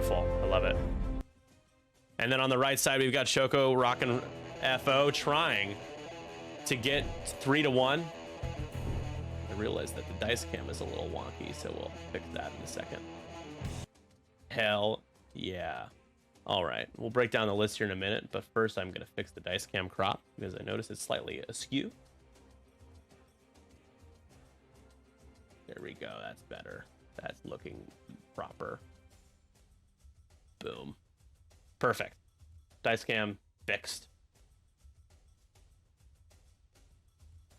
Beautiful. I love it. And then on the right side, we've got Shoko rocking FO, trying to get 3-1. I realize that the dice cam is a little wonky, so we'll fix that in a second. Hell yeah. All right, we'll break down the list here in a minute, but first I'm gonna fix the dice cam crop because I noticed it's slightly askew. There we go, that's better. That's looking proper. Boom. Perfect. Dice cam fixed.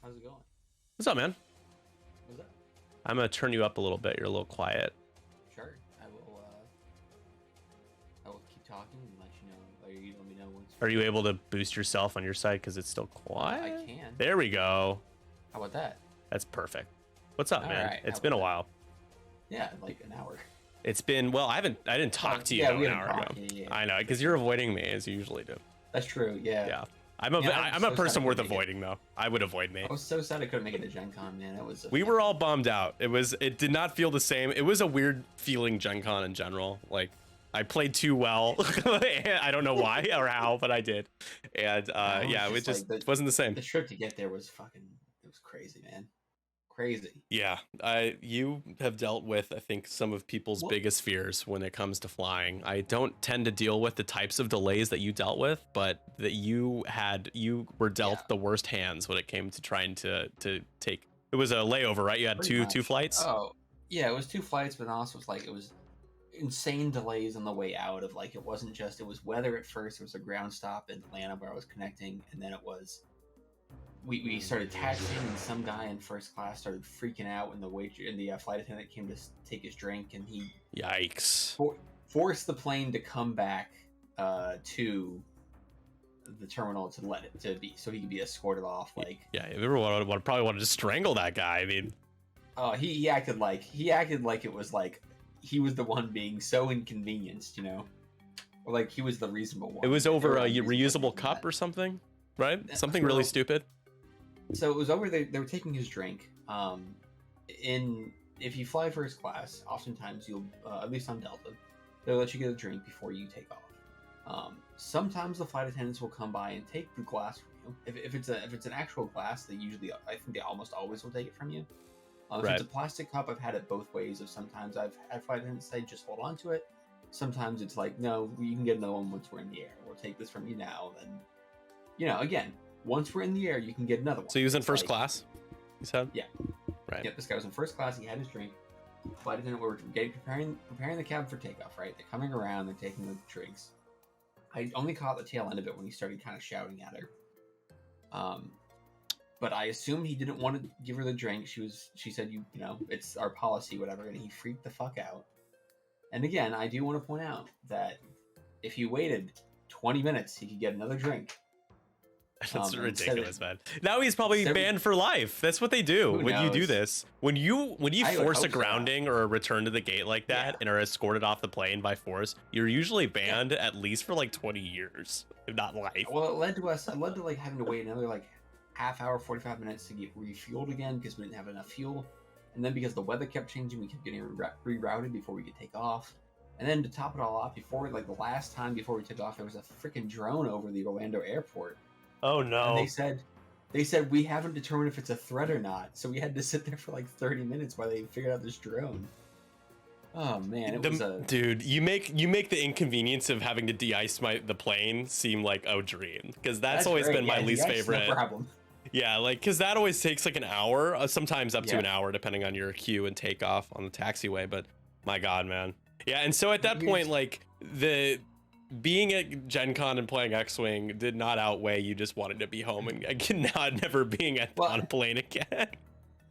How's it going? What's up, man? What's up? I'm gonna turn you up a little bit. You're a little quiet. Sure. I will keep talking and let you know. Or you let me know once. Are you able to boost yourself on your side because it's still quiet? I can. There we go. How about that? That's perfect. What's up, man? Right. It's been a while. Yeah, like an hour. It's been, well, I didn't talk to you an hour ago. Yeah. I know, because you're avoiding me as you usually do. That's true. Yeah. Yeah. I'm a person worth avoiding though. I would avoid me. I was so sad I couldn't make it to Gen Con, man. It was. We were all bummed out. It did not feel the same. It was a weird feeling Gen Con in general. Like I played too well. I don't know why or how, but I did. And yeah, it just wasn't the same. The trip to get there was it was crazy, man. Crazy. Yeah, you have dealt with, I think, some of people's biggest fears when it comes to flying. I don't tend to deal with the types of delays that you dealt with, but that you were dealt the worst hands when it came to trying to take. It was a layover, right? You had two flights. Oh, yeah, it was 2 flights, but also it was insane delays on the way out. Of like, it wasn't just, it was weather at first. It was a ground stop in Atlanta where I was connecting, and then it was. We started taxiing, and some guy in first class started freaking out when the flight attendant came to take his drink, and he yikes forced the plane to come back to the terminal to let it to be so he could be escorted off. Like, yeah, everyone probably wanted to strangle that guy. I mean, he acted like it was like he was the one being so inconvenienced, you know, or like he was the reasonable one. It was over a reusable cup or something, right? Something really stupid. So it was over. They were taking his drink. If you fly first class, oftentimes you'll, at least on Delta, they'll let you get a drink before you take off. Sometimes the flight attendants will come by and take the glass from you. If it's an actual glass, I think they almost always will take it from you. If it's a plastic cup, I've had it both ways. Of sometimes I've had flight attendants say just hold on to it. Sometimes it's like, no, you can get another one once we're in the air. We'll take this from you now. Then, you know, again. Once we're in the air, you can get another one. So he was in first class, you said? Yeah. Right. Yep, this guy was in first class. He had his drink. Flight attendant, we were preparing the cabin for takeoff, right? They're coming around. They're taking the drinks. I only caught the tail end of it when he started kind of shouting at her. But I assumed he didn't want to give her the drink. She said, you know, it's our policy, whatever. And he freaked the fuck out. And again, I do want to point out that if he waited 20 minutes, he could get another drink. That's ridiculous, man. Now he's probably banned for life. That's what they do when you do this. When you force a grounding or a return to the gate like that and are escorted off the plane by force, you're usually banned at least for like 20 years, if not life. Well, it led to like having to wait another like half hour, 45 minutes to get refueled again because we didn't have enough fuel. And then because the weather kept changing, we kept getting rerouted before we could take off. And then to top it all off, the last time before we took off, there was a freaking drone over the Orlando airport. Oh no! And they said we haven't determined if it's a threat or not, so we had to sit there for like 30 minutes while they figured out this drone. Oh man, dude, you make the inconvenience of having to de-ice the plane seem like a dream, because that's always been my least favorite. No problem. Yeah, like because that always takes like an hour, sometimes up to an hour, depending on your queue and takeoff on the taxiway. But my God, man, yeah. And so at that point, like being at Gen Con and playing X-Wing did not outweigh you just wanting to be home and never being on a plane again.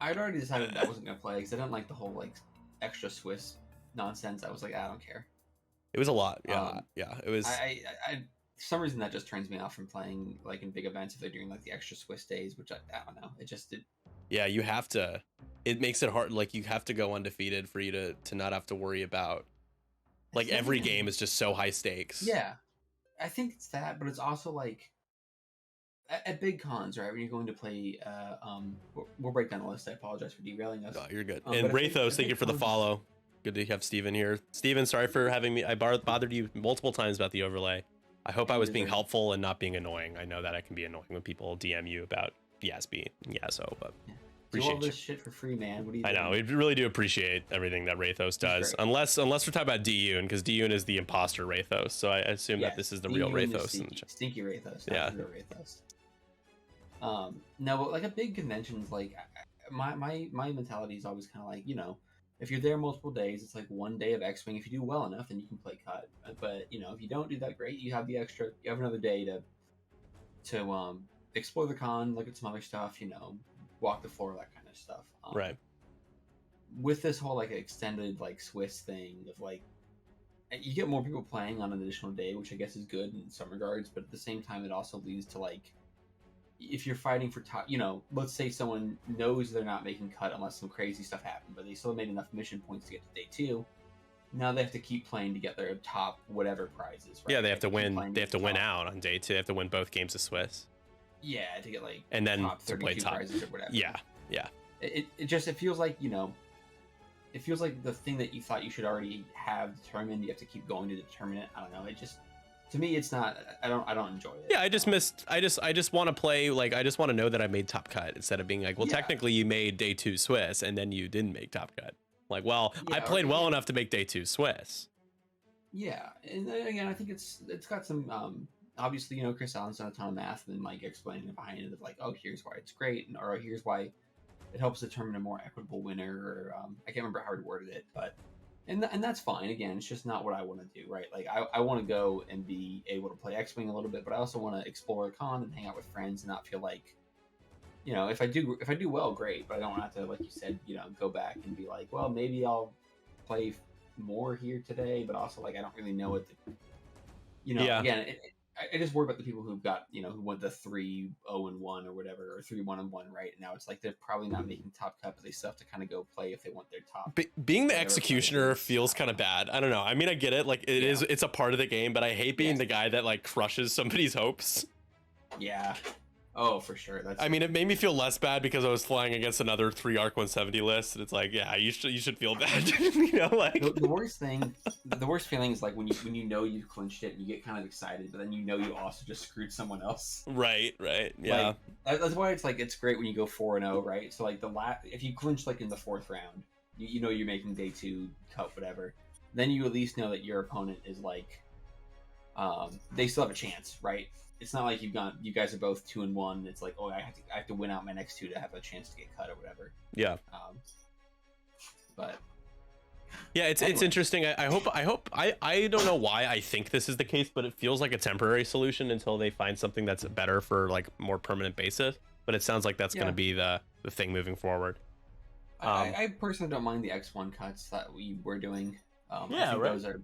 I'd already decided I wasn't going to play because I didn't like the whole like extra Swiss nonsense. I was like, I don't care. It was a lot. Yeah. It was. I for some reason that just turns me off from playing like in big events if they're doing like the extra Swiss days, which I don't know. It just did. Yeah, you have to. It makes it hard. Like you have to go undefeated for you to not have to worry about. Like every game is just so high stakes. Yeah, I think it's that, but it's also like at big cons, right? When you're going to play, we'll break down the list. I apologize for derailing us. No, you're good. And Rathos, thank you for the follow. Good to have Steven here. Steven, sorry for having me. I bothered you multiple times about the overlay. I hope I was being helpful and not being annoying. I know that I can be annoying when people DM you about Yasby and Yaso, but do all this shit for free, man. What do you I know, we really do appreciate everything that Rathos does. Unless we're talking about Diyun, because Diyun is the imposter Rathos, so I assume that this is the real Rathos. Stinky Rathos, not real Rathos. No, but like a big convention's like my mentality is always kind of like, you know, if you're there multiple days, it's like one day of X-Wing. If you do well enough, then you can play cut. But you know, if you don't do that great, you have another day to explore the con, look at some other stuff, you know, walk the floor, that kind of stuff. Right. With this whole like extended like Swiss thing of like, you get more people playing on an additional day, which I guess is good in some regards, but at the same time, it also leads to like, if you're fighting for top, you know, let's say someone knows they're not making cut unless some crazy stuff happened, but they still made enough mission points to get to day 2. Now they have to keep playing to get their top whatever prizes. Right? Yeah, they have to win. They have to win out on day 2. They have to win both games of Swiss. Yeah, to get like and then top 32 to play top prizes or whatever. Yeah. It feels like, you know, it feels like the thing that you thought you should already have determined. You have to keep going to determine it. I don't know. It just, to me, it's not. I don't enjoy it. Yeah, I just want to play, like, I just want to know that I made top cut instead of being like, well, technically you made day 2 Swiss and then you didn't make top cut. Like, well, I played well enough to make day 2 Swiss. Yeah, and again, I think it's got some. Obviously, you know, Chris Allen's done a ton of math and then like explaining it behind it of like, oh, here's why it's great, or here's why it helps determine a more equitable winner, or I can't remember how he worded it, but. And that's fine. Again, it's just not what I want to do, right? Like, I want to go and be able to play X-Wing a little bit, but I also want to explore a con and hang out with friends and not feel like, you know, if I do well, great, but I don't want to have to, like you said, you know, go back and be like, well, maybe I'll play more here today, but also, like, I don't really know what the, you know, again, I just worry about the people who've got, you know, who went the 3-0-1 or whatever, or 3-1-1, right? And now it's like they're probably not making top cut, but they still have to kind of go play if they want their top. Being the executioner feels kind of bad. I don't know. I mean, I get it. Like, it's a part of the game, but I hate being the guy that like crushes somebody's hopes. Yeah. Oh, for sure. I mean, it made me feel less bad because I was flying against another 3 Arc 170 list, and it's like, yeah, you should feel bad. You know, like the worst feeling is like when you know you've clinched it and you get kind of excited, but then you know you also just screwed someone else. Right. Yeah. Like, that's why it's like it's great when you go 4-0, right? So like if you clinch like in the 4th round, you know you're making day 2 cut whatever. Then you at least know that your opponent is like, they still have a chance, right? It's not like you guys are both 2-1. It's like, oh, I have to win out my next 2 to have a chance to get cut or whatever. Yeah. But yeah, it's interesting. I don't know why I think this is the case, but it feels like a temporary solution until they find something that's better for like more permanent basis. But it sounds like that's going to be the thing moving forward. I personally don't mind the X1 cuts that we were doing. Yeah, right. Those are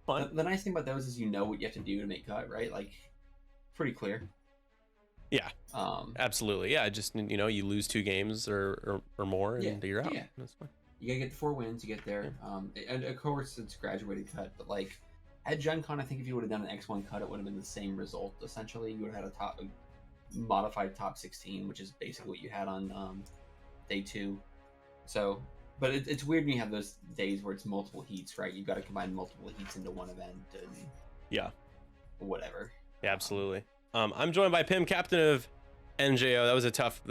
fun. The nice thing about those is you know what you have to do to make cut, right? Like, pretty clear. Yeah. Absolutely. Yeah. Just, you know, you lose 2 games or more and you're out. Yeah. That's fine. You gotta get the 4 wins. You get there. And of course it's graduated cut, but like at Gen Con, I think if you would have done an X1 cut, it would have been the same result. Essentially, you would have had a modified top 16, which is basically what you had on day 2. So, but it's weird when you have those days where it's multiple heats, right? You've got to combine multiple heats into one event and whatever. Yeah, absolutely. I'm joined by Pim, captain of NJO. That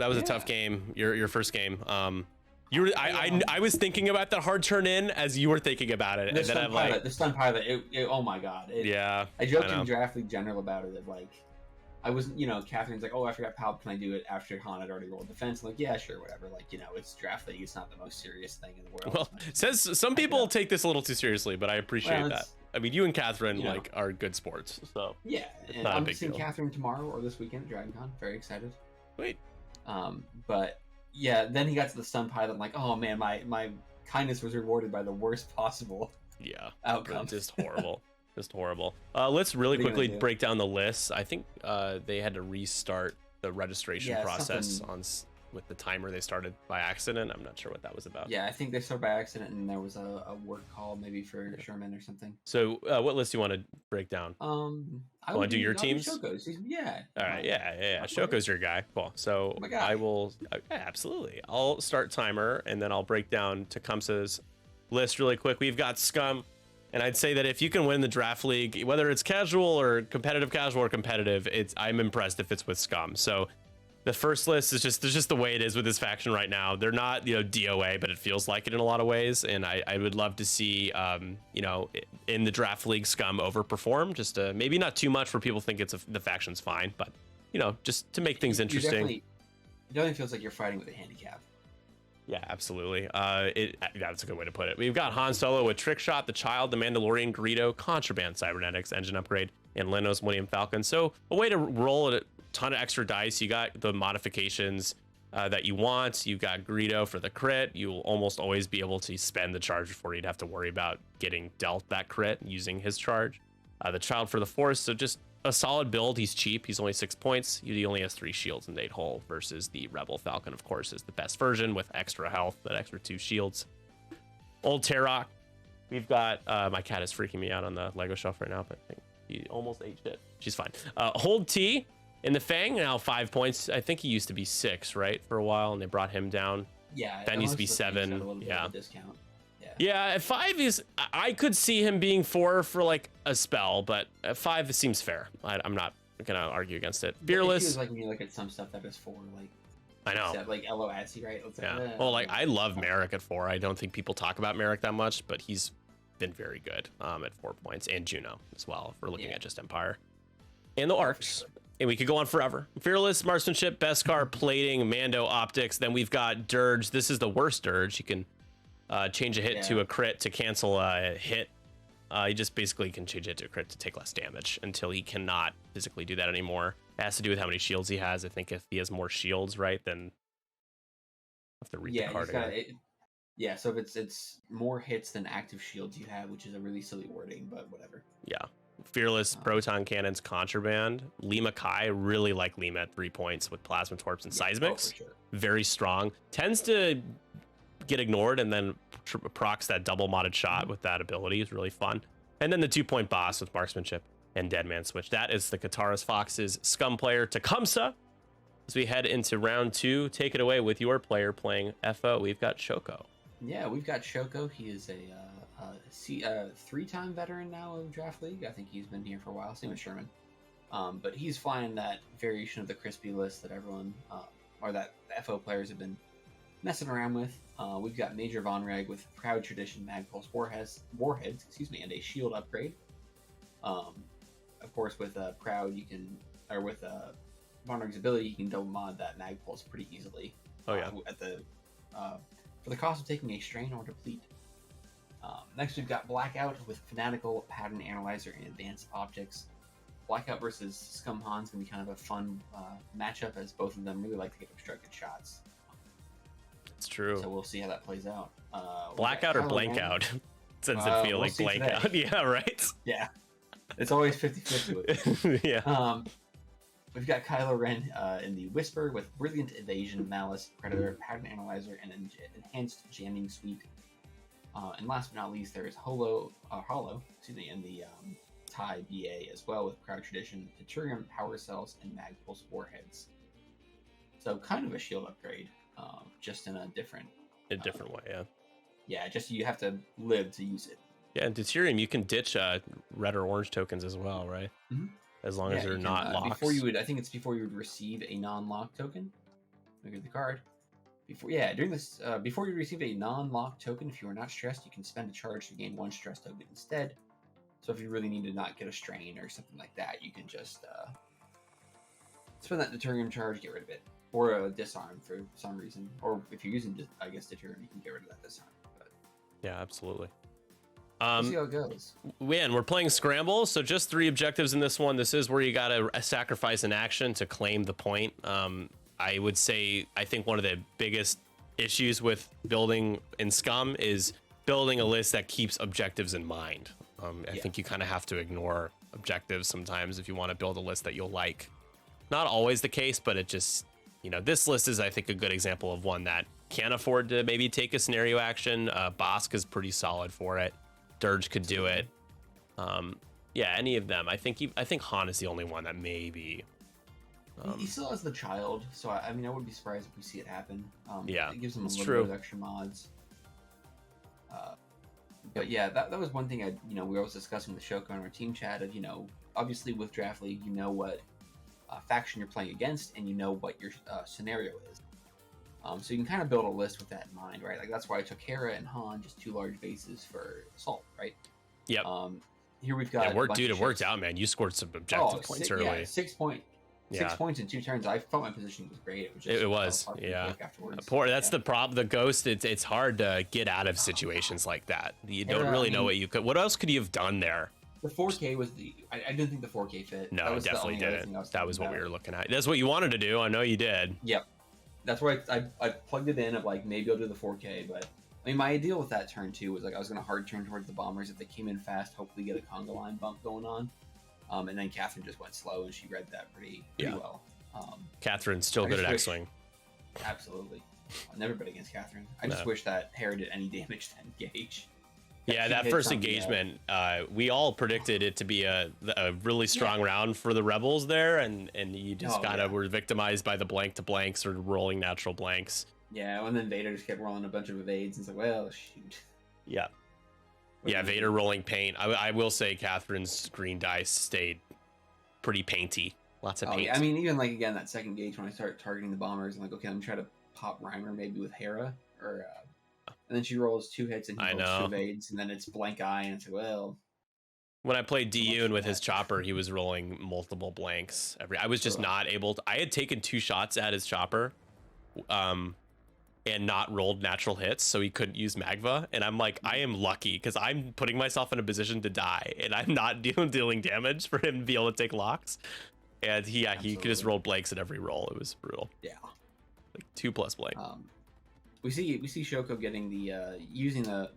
was a tough game. Your first game. I was thinking about that hard turn in as you were thinking about it, and then I'm like, the stun pilot. Oh my god. I joked in Draft League General about it. That like, I was, you know, Catherine's like, oh, I forgot Pal, can I do it after Han had already rolled defense? I'm like, yeah, sure, whatever. Like, you know, it's Draft League. It's not the most serious thing in the world. Well, says some people take this a little too seriously, but I appreciate that. I mean, you and Catherine like are good sports, so yeah. And I'm seeing Catherine tomorrow or this weekend at Dragon Con. Very excited. Wait. But yeah, then he got to the stun pilot. I'm like, oh man, my kindness was rewarded by the worst possible outcome. Just horrible. Just horrible. Let's really quickly break down the lists. I think they had to restart the registration process with the timer they started by accident. I'm not sure what that was about. Yeah, I think they started by accident and there was a work call maybe for Sherman or something. So what list do you want to break down? I want to do your teams? Shoko's. Yeah. All right. Yeah. Shoko's your guy. Cool. So I will. Yeah, absolutely. I'll start timer and then I'll break down Tecumseh's list really quick. We've got Scum, and I'd say that if you can win the draft league, whether it's casual or competitive, I'm impressed if it's with Scum. So the first list is just the way it is with this faction right now. They're not, DOA, but it feels like it in a lot of ways. And I would love to see, in the draft league, Scum overperform. Just maybe not too much where people think the faction's fine, but just to make things interesting. It definitely feels like you're fighting with a handicap. Yeah, absolutely. That's a good way to put it. We've got Han Solo with Trick Shot, the Child, the Mandalorian, Greedo, Contraband, Cybernetics, Engine Upgrade, and Lenos Millennium Falcon. So a way to roll a ton of extra dice. You got the modifications that you want. You've got Greedo for the crit. You'll almost always be able to spend the charge before you'd have to worry about getting dealt that crit using his charge. The Child for the Force, so just a solid build. He's cheap. He's only 6 points. He only has 3 shields and 8 hull versus the Rebel Falcon, of course, is the best version with extra health, that extra 2 shields. Old Tarok. We've got, my cat is freaking me out on the Lego shelf right now, but I think he almost ate shit. She's fine. Hold T in the Fang, now 5 points. I think he used to be 6, right, for a while, and they brought him down. Yeah. That needs to be 7. Yeah. Discount. Yeah, at 5 I could see him being 4 for like a spell, but at 5 it seems fair. I'm not gonna argue against it. Fearless. It feels like when you look at some stuff that is 4, like I know, like Elo Adsy, right? Yeah. Well, like I love Merrick at 4. I don't think people talk about Merrick that much, but he's been very good at 4 points, and Juno as well. If we're looking at just Empire and the arcs. And we could go on forever. Fearless, Marksmanship, Beskar, Plating, Mando, Optics. Then we've got Dirge. This is the worst Dirge. You can change a hit to a crit to cancel a hit. You just basically can change it to a crit to take less damage until he cannot physically do that anymore. It has to do with how many shields he has. I think if he has more shields, right, then I have to read the card again. Yeah, so if it's more hits than active shields you have, which is a really silly wording, but whatever. Yeah. Fearless, Proton Cannons, Contraband. Lima Kai, really like Lima at 3 points with Plasma Torps and Seismics. For sure. Very strong. Tends to get ignored and then procs that double modded shot with that ability. Is really fun. And then the 2-point boss with Marksmanship and Deadman Switch. That is the Ketaris Fox's Scum player Tecumseh. As we head into round 2, take it away with your player playing FO. We've got Shoko. Yeah, we've got Shoko. He is a 3-time veteran now of Draft League. I think he's been here for a while. Same with Sherman. But he's flying that variation of the crispy list that everyone, or that FO players have been messing around with. We've got Major Von Reg with Proud Tradition, Magpulse warheads, and a shield upgrade. Of course, with Proud, you can, or with Von Reg's ability, you can double mod that Magpulse pretty easily. Oh yeah. For the cost of taking a strain or deplete. Next, we've got Blackout with Fanatical, Pattern Analyzer, and Advanced Optics. Blackout versus Scum Han's going to be kind of a fun matchup, as both of them really like to get obstructed shots. It's true. So we'll see how that plays out. Blackout or blank out? Since it feel like blank out. Yeah, right? Yeah. It's always 50-50 with it. Yeah. We've got Kylo Ren in the Whisper with Brilliant Evasion, Malice, Predator, Pattern Analyzer, and Enhanced Jamming Suite. And last but not least, there is Hollow, in the TIE BA as well with Proud Tradition, Deuterium Power Cells, and Magpulse Warheads. So kind of a shield upgrade, just in a different way, yeah. Yeah, just you have to live to use it. Yeah, and Deuterium, you can ditch red or orange tokens as well, right? Mm-hmm. As long as they're not locked. I think it's before you would receive a non-lock token. Look at the card. Before you receive a non-lock token, if you are not stressed, you can spend a charge to gain 1 stress token instead. So if you really need to not get a strain or something like that, you can just spend that Deuterium charge, get rid of it. Or a disarm for some reason. Or if you're using, Deuterium, you can get rid of that disarm. But yeah, absolutely. We'll see how it goes. We're playing Scramble, so just 3 objectives in this one. This is where you got to sacrifice an action to claim the point. I would say, I think one of the biggest issues with building in Scum is building a list that keeps objectives in mind. I think you kind of have to ignore objectives sometimes if you want to build a list that you'll like. Not always the case, but it just, this list is, I think, a good example of one that can afford to maybe take a scenario action. Bosk is pretty solid for it. Dirge could do it. Any of them. I think Han is the only one that maybe. He still has the Child, so I wouldn't be surprised if we see it happen. Yeah, it gives him a little bit of extra mods. But yeah, that was one thing we were always discussing with Shoko in our team chat of, obviously with Draft League, you know what faction you're playing against and you know what your scenario is. So you can kind of build a list with that in mind, right? Like that's why I took Hera and Han, just 2 large bases for Assault, right? Yep. Here we've got it worked out, man. You scored some objective points early. Yeah, 6 points in 2 turns. I felt my position was great. It was yeah. That's the problem. The Ghost, it's hard to get out of situations like that. You don't really know what you could. What else could you have done there? The 4K was I didn't think the 4K fit. No, it definitely didn't. That was what we were looking at. That's what you wanted to do. I know you did. Yep. That's why I plugged it in of like maybe I'll do the 4K, but I mean my ideal with that turn too was like I was gonna hard turn towards the bombers if they came in fast, hopefully get a conga line bump going on. And then Catherine just went slow and she read that pretty well. Catherine's still good at X-Wing. Absolutely. I'll never bet against Catherine. I just wish that Hera did any damage to engage. Yeah, that first engagement, we all predicted it to be a really strong round for the Rebels there, and you just were victimized by the blank to blanks or rolling natural blanks. Yeah, and then Vader just kept rolling a bunch of evades, and it's like, well, shoot. Yeah. Yeah, Vader rolling paint. I will say Catherine's green dice stayed pretty painty. Lots of paint. Yeah. I mean, even like, again, that second gauge when I start targeting the bombers, I'm like, okay, I'm trying to pop Reimer maybe with Hera, or... and then she rolls 2 hits and he rolls 2 evades, and then it's blank eye, and it's like, well. When I played Dune with his chopper, he was rolling multiple blanks. I was just not able to. I had taken 2 shots at his chopper, and not rolled natural hits, so he couldn't use Magva. And I'm like, I am lucky because I'm putting myself in a position to die, and I'm not dealing damage for him to be able to take locks. And he could just roll blanks at every roll. It was brutal. Yeah, like 2+ blank. We see Shoko getting the using the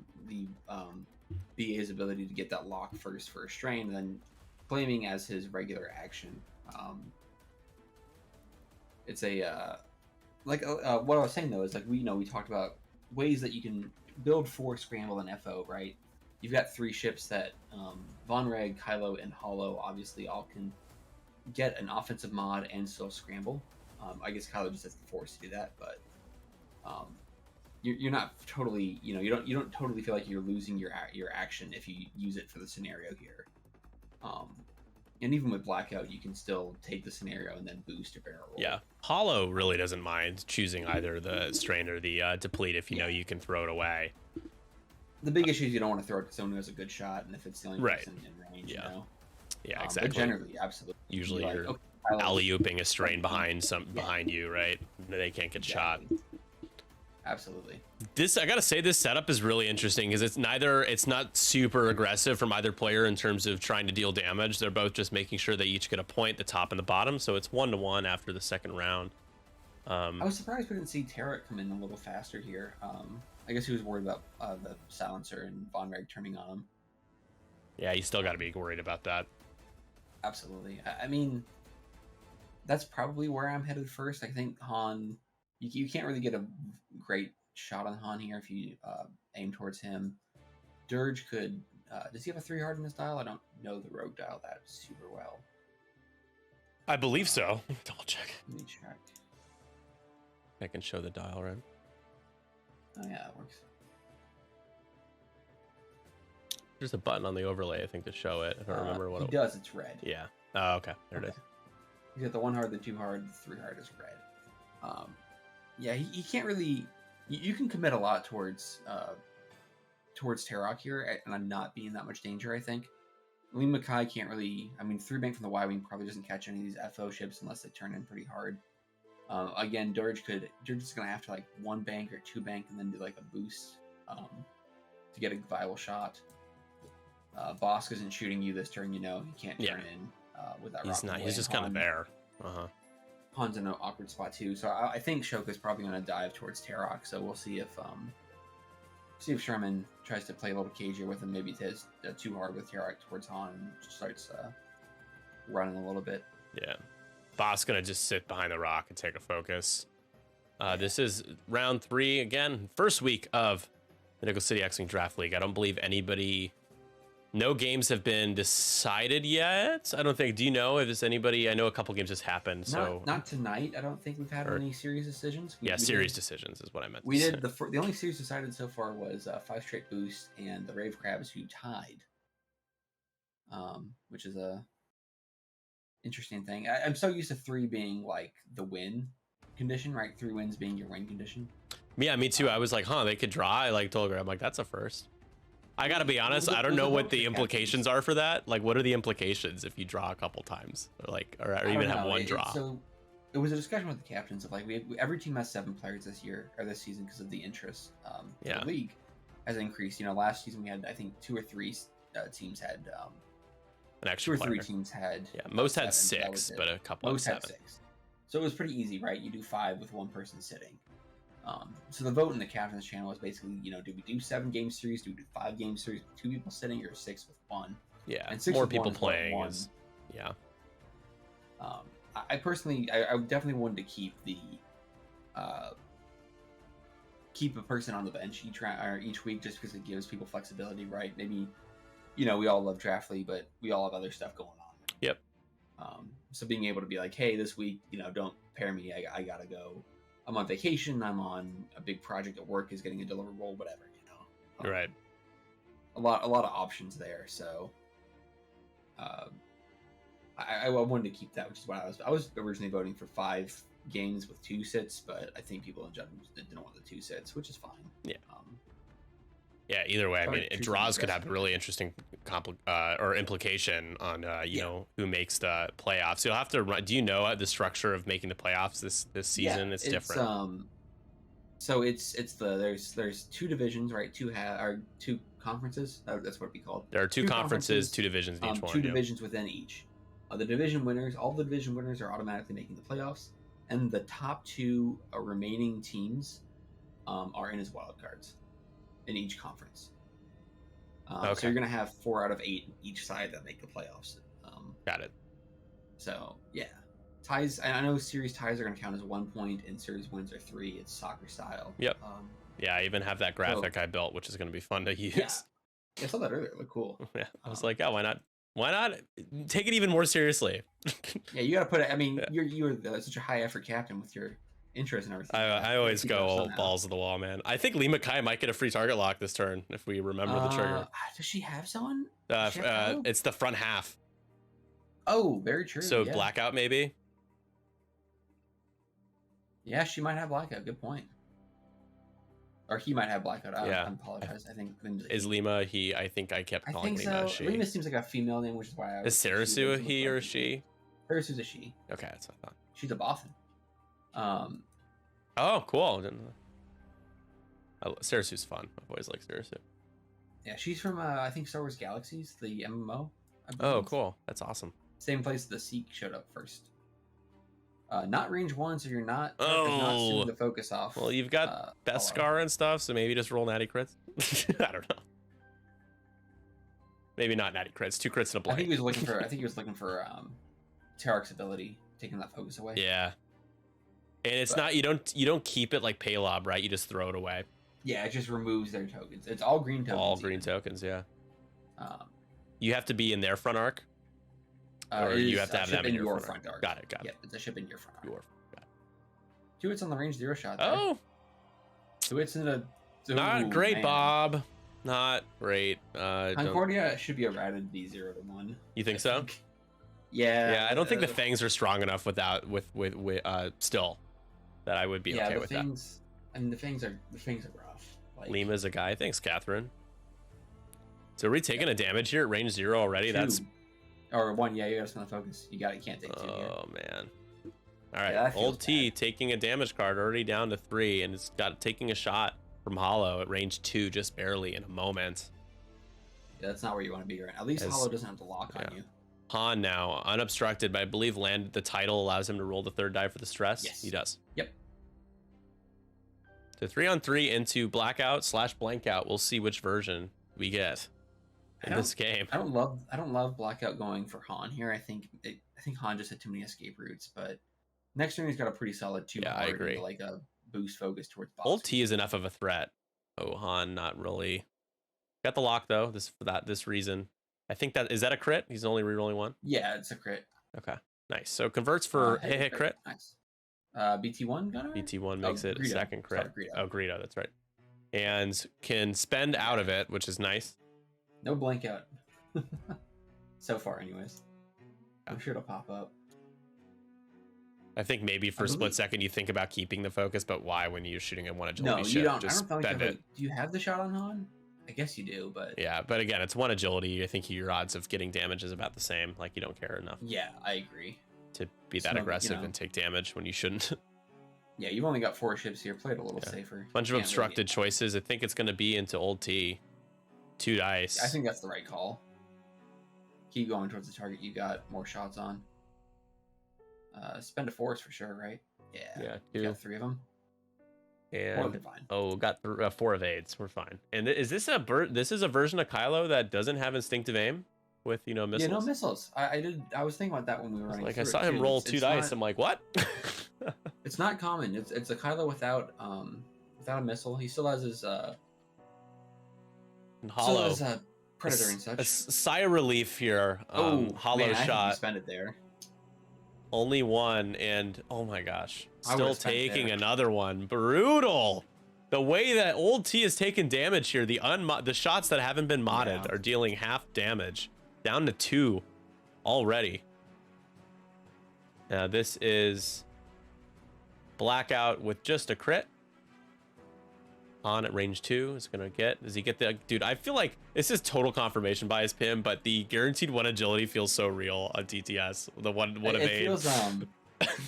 BA's ability to get that lock first for a strain, and then claiming as his regular action. It's a what I was saying though is like we talked about ways that you can build for Scramble and FO, right? You've got 3 ships that Von Reg, Kylo, and Hollow obviously all can get an offensive mod and still scramble. I guess Kylo just has the Force to do that, but you're not totally, you don't totally feel like you're losing your action if you use it for the scenario here. And even with Blackout, you can still take the scenario and then boost your barrel roll. Yeah, Hollow really doesn't mind choosing either the strain or the deplete if you know you can throw it away. The big issue is you don't want to throw it to someone who has a good shot, and if it's the only person in range, Yeah, exactly. But generally, absolutely. Usually you're alley-ooping a strain behind you, right? They can't get shot. Absolutely. I gotta say, this setup is really interesting because it's not super aggressive from either player in terms of trying to deal damage. They're both just making sure they each get a point, the top and the bottom. So it's 1-1 after the second round. I was surprised we didn't see Tarek come in a little faster here. I guess he was worried about the silencer and Von Reg turning on him. Yeah, you still got to be worried about that. Absolutely. I mean, that's probably where I'm headed first. I think Han, you can't really get a great shot on Han here if you aim towards him. Dirge could, does he have a 3 hard in his dial? I don't know the rogue dial that super well. I believe so. Double check. Let me check. I can show the dial, right? Oh yeah, that works. There's a button on the overlay, I think, to show it. I don't remember what it does. It's red. Yeah. Oh, okay. There it is. You got the 1 hard, the 2 hard, the 3 hard is red. Yeah, he can't really. You can commit a lot towards Tarok here, and I'm not being that much danger. I think. Liam Mackay can't really. I mean, 3 bank from the Y-wing probably doesn't catch any of these FO ships unless they turn in pretty hard. Again, Dirge is gonna have to like 1 bank or 2 bank and then do like a boost to get a viable shot. Bosk isn't shooting you this turn, he can't turn in with that. He's not. He's just kind of there. Han's in an awkward spot too, so I think Shoka's probably going to dive towards Tarok. So we'll see if Sherman tries to play a little cagier with him. Maybe his 2 hard with Tarok towards Han and starts running a little bit. Yeah, Boss gonna just sit behind the rock and take a focus. This is round 3 again, first week of the Nickel City X-Wing Draft League. I don't believe anybody No games have been decided yet. I don't think. Do you know if there's anybody? I know a couple games just happened. So not tonight. I don't think we've had any series decisions. We series decisions is what I meant. We did the only series decided so far was 5 Straight Boost and the Rave Crabs, who tied. Which is a interesting thing. I'm so used to 3 being like the win condition, right? 3 wins being your win condition. Yeah, me too. I was like, they could draw. I like told her, I'm like, that's a first. I gotta be honest, I don't know what the implications are for that. Like, what are the implications if you draw a couple times, or even have one draw? So it was a discussion with the captains of like every team has 7 players this year or this season because of the interest. The league has increased. Last season we had I think 2 or 3 teams had an extra 2 or 3 teams had most had 6, but a couple most had 7. 6. So it was pretty easy, right? You do 5 with 1 person sitting. So the vote in the captain's channel is basically, do we do 7 game series? Do we do 5 game series with 2 people sitting, or 6 with 1? Yeah, and 6 more with people 1 playing is, yeah. I personally, I definitely wanted to keep keep a person on the bench each week, just because it gives people flexibility, right? Maybe, we all love Draftly, but we all have other stuff going on. Yep. So being able to be like, hey, this week, don't pair me. I gotta go. I'm on vacation. I'm on a big project at work. Is getting a deliverable, whatever. Right. A lot of options there. So, I wanted to keep that, which is why I was originally voting for 5 games with 2 sits, but I think people in general didn't want the 2 sits, which is fine. Yeah. Yeah. Either way, I mean, draws could have a really interesting or implication on who makes the playoffs. You'll have to run. Do you know the structure of making the playoffs this season? It's different. So there's 2 divisions, right? 2 conferences. That's what it'd be called. There are 2 conferences, 2 divisions in each one. 2 divisions within each. The division winners, all the division winners are automatically making the playoffs, and the top 2 remaining teams are in as wild cards in each conference. So you're going to have 4 out of 8 in each side that make the playoffs. Got it. So, yeah. Ties, I know series ties are going to count as 1 point, and series wins are 3. It's soccer style. Yep. I even have that graphic I built, which is going to be fun to use. Yeah. I saw that earlier. It looked cool. Yeah. I was like, why not? Why not take it even more seriously? Yeah, you got to put it. I mean, you're such a high effort captain with your interest and everything. I always go all balls to the wall, man. I think Lima Kai might get a free target lock this turn if we remember the trigger. Does she have someone? It's the front half. Oh, very true. So blackout maybe. Yeah, she might have blackout. Good point. Or he might have blackout. I apologize. I think is Lima he. I think I kept calling Lima so. a she. Lima seems like a female name, which is why I is Sarasu a he or a she? Sarasu's a she. Okay, that's what I thought. She's a Bothan. Oh, cool. Sarasu's fun. I've always liked Sarasu. Yeah, she's from I think Star Wars Galaxies, the MMO. Oh, cool. That's awesome. Same place the Seek showed up first. Not range 1, so you're not seeing the focus off. Well, you've got Beskar and stuff, so maybe just roll natty crits. I don't know. Maybe not natty crits. 2 crits and a blank. I think he was looking for Tarak's ability, taking that focus away. Yeah. And it's not you don't keep it like Paylob, right? You just throw it away. Yeah, it just removes their tokens. It's all green tokens. All green tokens, yeah. You have to be in their front arc. Or you have to have them in your front arc. Got it. Yeah, it's a ship in your front arc. Got it. 2 hits on the range 0 shot. There. Oh. 2 hits in a. Not great, man. Bob. Not great. Concordia should be a routed D0-1. You think so? Yeah. Yeah, I don't think the fangs are strong enough with still that I would be okay with that. I mean, the fangs are rough. Like, Lima's a guy. Thanks, Catherine. So are we taking a damage here at range 0 already? 2. That's or 1. Yeah, you gotta spend the focus. You can't take 2 here. Oh man. All right, old T taking a damage card already down to 3, and it's taking a shot from Hollow at range 2 just barely in a moment. Yeah, that's not where you want to be right now. At least Hollow doesn't have to lock on you. Han now unobstructed, but I believe landed the title allows him to roll the 3rd die for the stress. Yes, he does. Yep. So 3-on-3 into blackout / blankout. We'll see which version we get in this game. I don't love blackout going for Han here. I think Han just had too many escape routes, but next turn he's got a pretty solid 2. Yeah, I agree. Like a boost focus towards boss. Old T is enough of a threat. Oh, Han not really. Got the lock though. For this reason. I think is that a crit? He's only rerolling one? Yeah, it's a crit. Okay, nice. So converts for hit crit. Nice. BT1 gunner? BT1 makes it a second crit. Sorry, oh, Greedo, that's right. And can spend out of it, which is nice. No blank out. So far, anyways. I'm sure it'll pop up. I think maybe for a split second you think about keeping the focus, but why when you're shooting at one agility? No, you don't. I don't think do you have the shot on Han? I guess you do, but yeah, but again, it's one agility. I think your odds of getting damage is about the same. Like you don't care enough. Yeah, I agree. To be that aggressive and take damage when you shouldn't. Yeah, you've only got 4 ships here. Play it a little safer. Bunch of obstructed choices. I think it's going to be into old T. 2 dice. I think that's the right call. Keep going towards the target you got more shots on. Spend a force for sure, right? Yeah. You got 3 of them. And got 4 evades. We're fine. And is this a version of Kylo that doesn't have instinctive aim with missiles? Yeah, no missiles. I was thinking about that when we were running. Like I saw him roll 2 dice. I'm like, what? It's not common. It's a Kylo without a missile. He still has his hollow. Still has predator and such. A sigh of relief here. Hollow shot. Spend it there. Only 1, and oh my gosh, still taking another one. Brutal. The way that old T is taking damage here, the shots that haven't been modded are dealing half damage, down to 2 already. Now this is Blackout with just a crit. On at range 2 is gonna get. Does he get the dude? I feel like this is total confirmation bias, Pim, but the guaranteed 1 agility feels so real on TTS. The one evade. It feels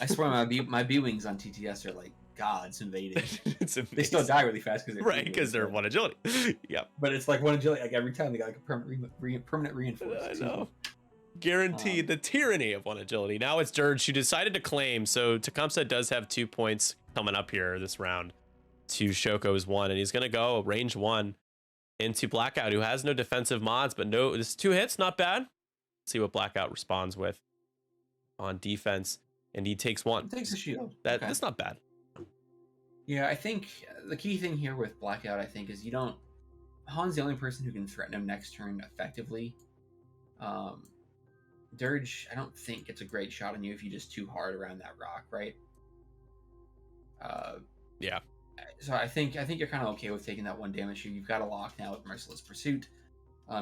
I swear my B wings on TTS are like gods invading. They still die really fast because they're 1 agility. Yep. But it's like 1 agility. Like every time they got like a permanent reinforcement. I know. Guaranteed the tyranny of 1 agility. Now it's Dirge, who decided to claim. So Tecumseh does have 2 points coming up here this round to Shoko's 1, and he's gonna go range 1 into Blackout, who has no defensive mods, but this is 2 hits, not bad. Let's see what Blackout responds with on defense, and he takes 1. He takes a shield. That's not bad. Yeah, I think the key thing here with Blackout, I think, is Han's the only person who can threaten him next turn effectively. Dirge, I don't think it's a great shot on you if you just too hard around that rock, right? Yeah. So I think you're kind of okay with taking that 1 damage here. You've got a lock now with Merciless Pursuit.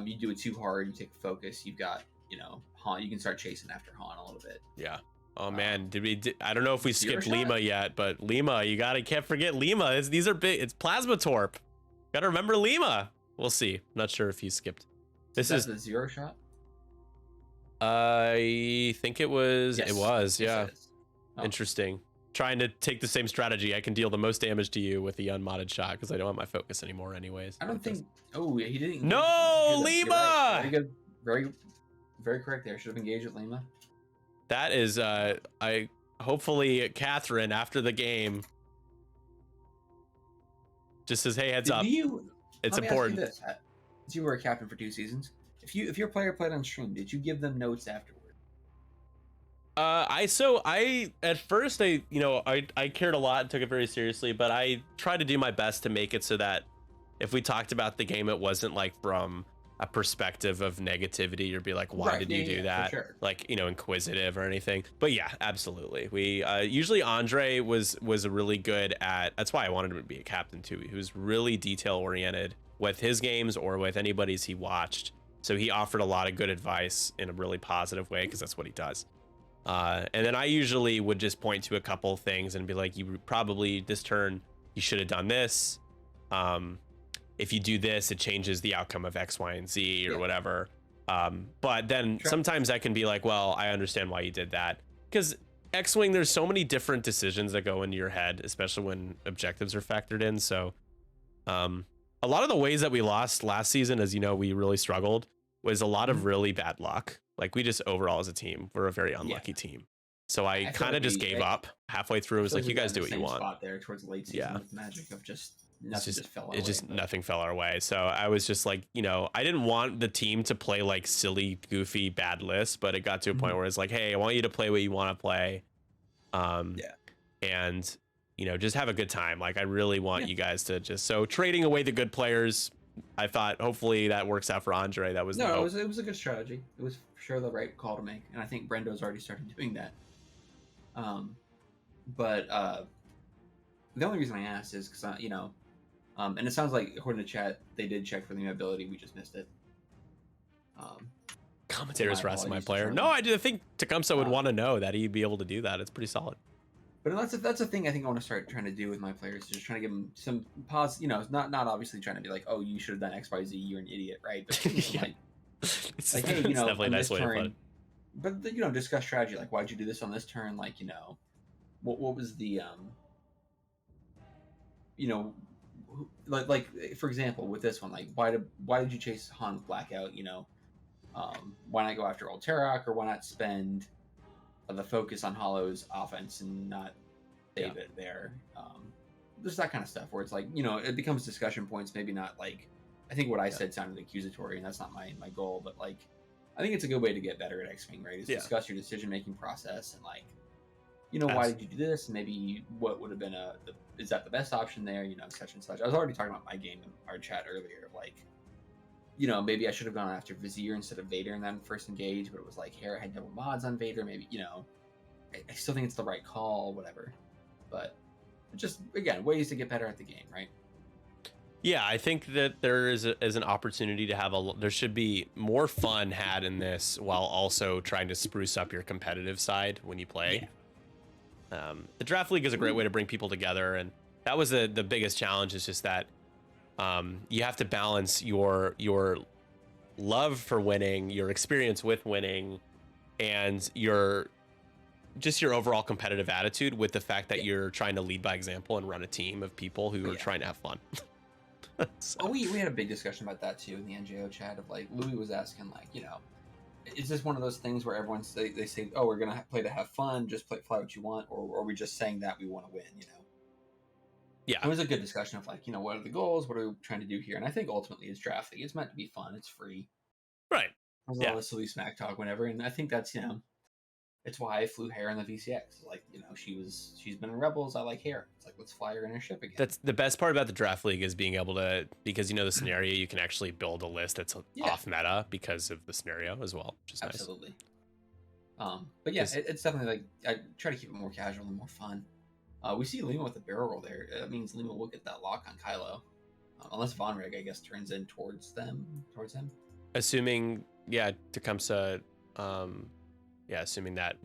You do it too hard, you take focus. You've got Han. You can start chasing after Han a little bit. Yeah. Oh man, I don't know if we skipped Lima yet, but Lima, can't forget Lima. These are big. It's Plasma Torp. Got to remember Lima. We'll see. Not sure if he skipped. This is the 0 shot. I think it was. Yes. It was. Yeah. Yes, Interesting. Trying to take the same strategy. I can deal the most damage to you with the unmodded shot because I don't have my focus anymore anyways. I don't think. Oh, he didn't. No, Lima. Right. Very good. Very, very correct there. Should have engaged with Lima. That is. Hopefully Catherine after the game just says, "Hey, heads up. It's important." Ask you this. You were a captain for 2 seasons. If your player played on stream, did you give them notes afterward? At first I cared a lot and took it very seriously, but I tried to do my best to make it so that if we talked about the game, it wasn't like from a perspective of negativity or be like, why did you do that? Sure. Like, inquisitive or anything. But yeah, absolutely. We usually Andre was really good at, that's why I wanted him to be a captain too. He was really detail oriented with his games or with anybody's he watched. So he offered a lot of good advice in a really positive way because that's what he does. And then I usually would just point to a couple things and be like, you probably this turn, you should have done this. If you do this, it changes the outcome of X, Y, and Z or whatever. But then sometimes I can be like, well, I understand why you did that. Because X-Wing, there's so many different decisions that go into your head, especially when objectives are factored in. So a lot of the ways that we lost last season, as you know, we really struggled, was a lot of really bad luck. Like we just overall as a team, we're a very unlucky team. So I kind of just gave up halfway through. It was like, you guys do what you want. Spot there towards the late season with Magic of just nothing just fell our way. Nothing fell our way. So I was just like, I didn't want the team to play like silly, goofy, bad lists, but it got to a point where it's like, hey, I want you to play what you want to play. And just have a good time. Like I really want you guys to trading away the good players I thought hopefully that works out for Andre. That was no, it was a good strategy. It was for sure the right call to make, and I think Brendo's already started doing that. But the only reason I asked is because and it sounds like according to chat they did check for the new ability. We just missed it. Commentators harassing my player. No, I did think Tecumseh would want to know that he'd be able to do that. It's pretty solid. But that's a thing I think I want to start trying to do with my players. Just trying to give them some pause. Not obviously trying to be like, oh, you should have done X, Y, Z. You're an idiot, right? But yeah. it's hey, it's definitely a nice way to put it. But discuss strategy. Like, why'd you do this on this turn? Like, what was the like for example with this one, like why did you chase Han with Blackout? Why not go after Old Terrak, or why not spend the focus on Hollow's offense and not save it there? There's that kind of stuff where it's like, it becomes discussion points. Maybe not like, I think what I said sounded accusatory, and that's not my goal, but like, I think it's a good way to get better at X-Wing, right? Is discuss your decision-making process and like, why did you do this? And maybe what would have been is that the best option there? Such and such. I was already talking about my game in our chat earlier. Like, maybe I should have gone after Vizier instead of Vader in that first engage, but it was like, Hera had double mods on Vader. Maybe, I still think it's the right call, whatever. But just, again, ways to get better at the game, right? Yeah, I think that there is an opportunity to there should be more fun had in this while also trying to spruce up your competitive side when you play. Yeah. The Draft League is a great way to bring people together, and that was the biggest challenge, is just that you have to balance your love for winning, your experience with winning, and your overall competitive attitude with the fact that you're trying to lead by example and run a team of people who are trying to have fun. So. We had a big discussion about that too in the NJO chat of like, Louis was asking like, is this one of those things where everyone they say, oh, we're gonna play to have fun, just fly what you want, or are we just saying that we want to win? Yeah, it was a good discussion of like, what are the goals? What are we trying to do here? And I think ultimately it's Draft League. It's meant to be fun. It's free. Right. There's a lot of silly smack talk whenever, and I think that's it's why I flew Hera in the VCX. Like, she's been in Rebels. I like Hera. It's like, let's fly her in her ship again. That's the best part about the Draft League, is being able to, because the scenario, you can actually build a list that's off meta because of the scenario as well, which is absolutely nice. But yeah, it's definitely like, I try to keep it more casual and more fun. We see Lima with the barrel roll there. That means Lima will get that lock on Kylo, unless Von Reg, I guess, turns in towards him. Assuming, Tecumseh. Assuming that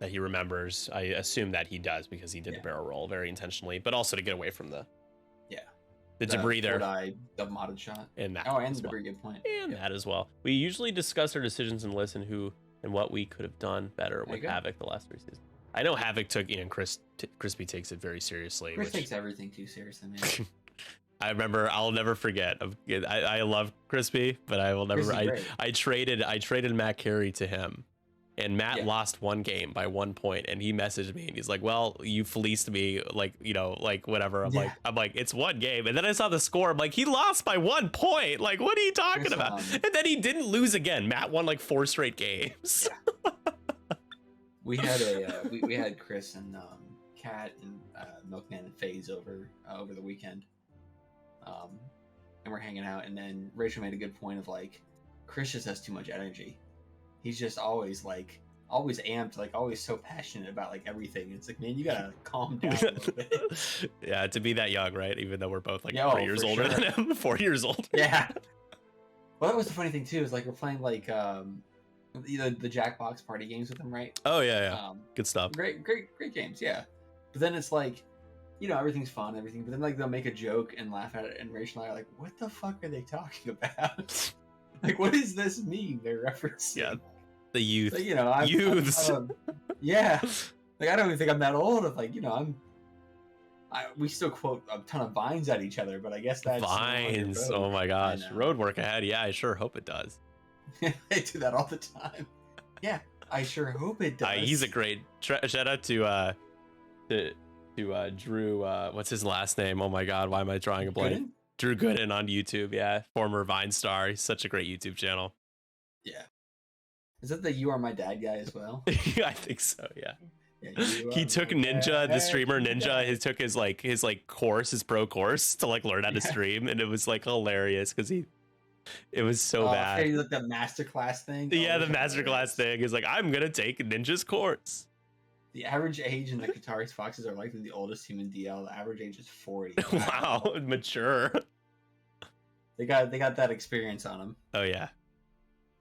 that he remembers. I assume that he does, because he did the barrel roll very intentionally, but also to get away from the debris there. The modded shot. And that. And the debris, good point. And that as well. We usually discuss our decisions and listen who and what we could have done better with Havoc the last 3 seasons. I know Havoc took, Crispy takes it very seriously. Chris takes everything too seriously, man. I remember, I'll never forget. I love Crispy, but I will never. I traded Matt Carey to him. And Matt lost one game by 1 point, and he messaged me and he's like, well, you fleeced me, like, whatever. I'm like, it's one game. And then I saw the score. I'm like, he lost by 1 point. Like, what are you talking about? And then he didn't lose again. Matt won like 4 straight games. Yeah. We had we had Chris and Kat and Milkman and FaZe over the weekend. And we're hanging out, and then Rachel made a good point of like, Chris just has too much energy. He's just always amped, like always so passionate about like everything. It's like, man, you gotta calm down a little bit. Yeah, to be that young, right? Even though we're both like 3 years older than him, 4 years old. Yeah. Well, that was the funny thing too, is like we're playing like the Jackbox party games with him, right? Oh yeah. Good stuff. Great games, yeah. But then it's like, everything's fun, everything. But then like they'll make a joke and laugh at it, and Rachel and I are like, what the fuck are they talking about? Like, what does this mean? They're referencing. Yeah, the youth. Like, youths. Yeah. Like, I don't even think I'm that old. If like, we still quote a ton of vines at each other, but I guess that's vines. Oh my gosh, road work ahead. Yeah, I sure hope it does. I do that all the time. Yeah, I sure hope it does. He's a great shout out to Drew. What's his last name? Oh my God, why am I drawing a blank? Drew Gooden on YouTube, former Vine star. He's such a great YouTube channel. Yeah. Is that the You Are My Dad guy as well? I think so, yeah. He took Ninja, the streamer Ninja. He took his course, his pro course to like learn how to stream, and it was like hilarious because it was so bad. Like the masterclass thing. Yeah, the masterclass thing is like, I'm gonna take Ninja's course. The average age in the Ketaris Foxes are likely the oldest team in DL. The average age is 40. Wow, mature. They got that experience on them. Oh yeah,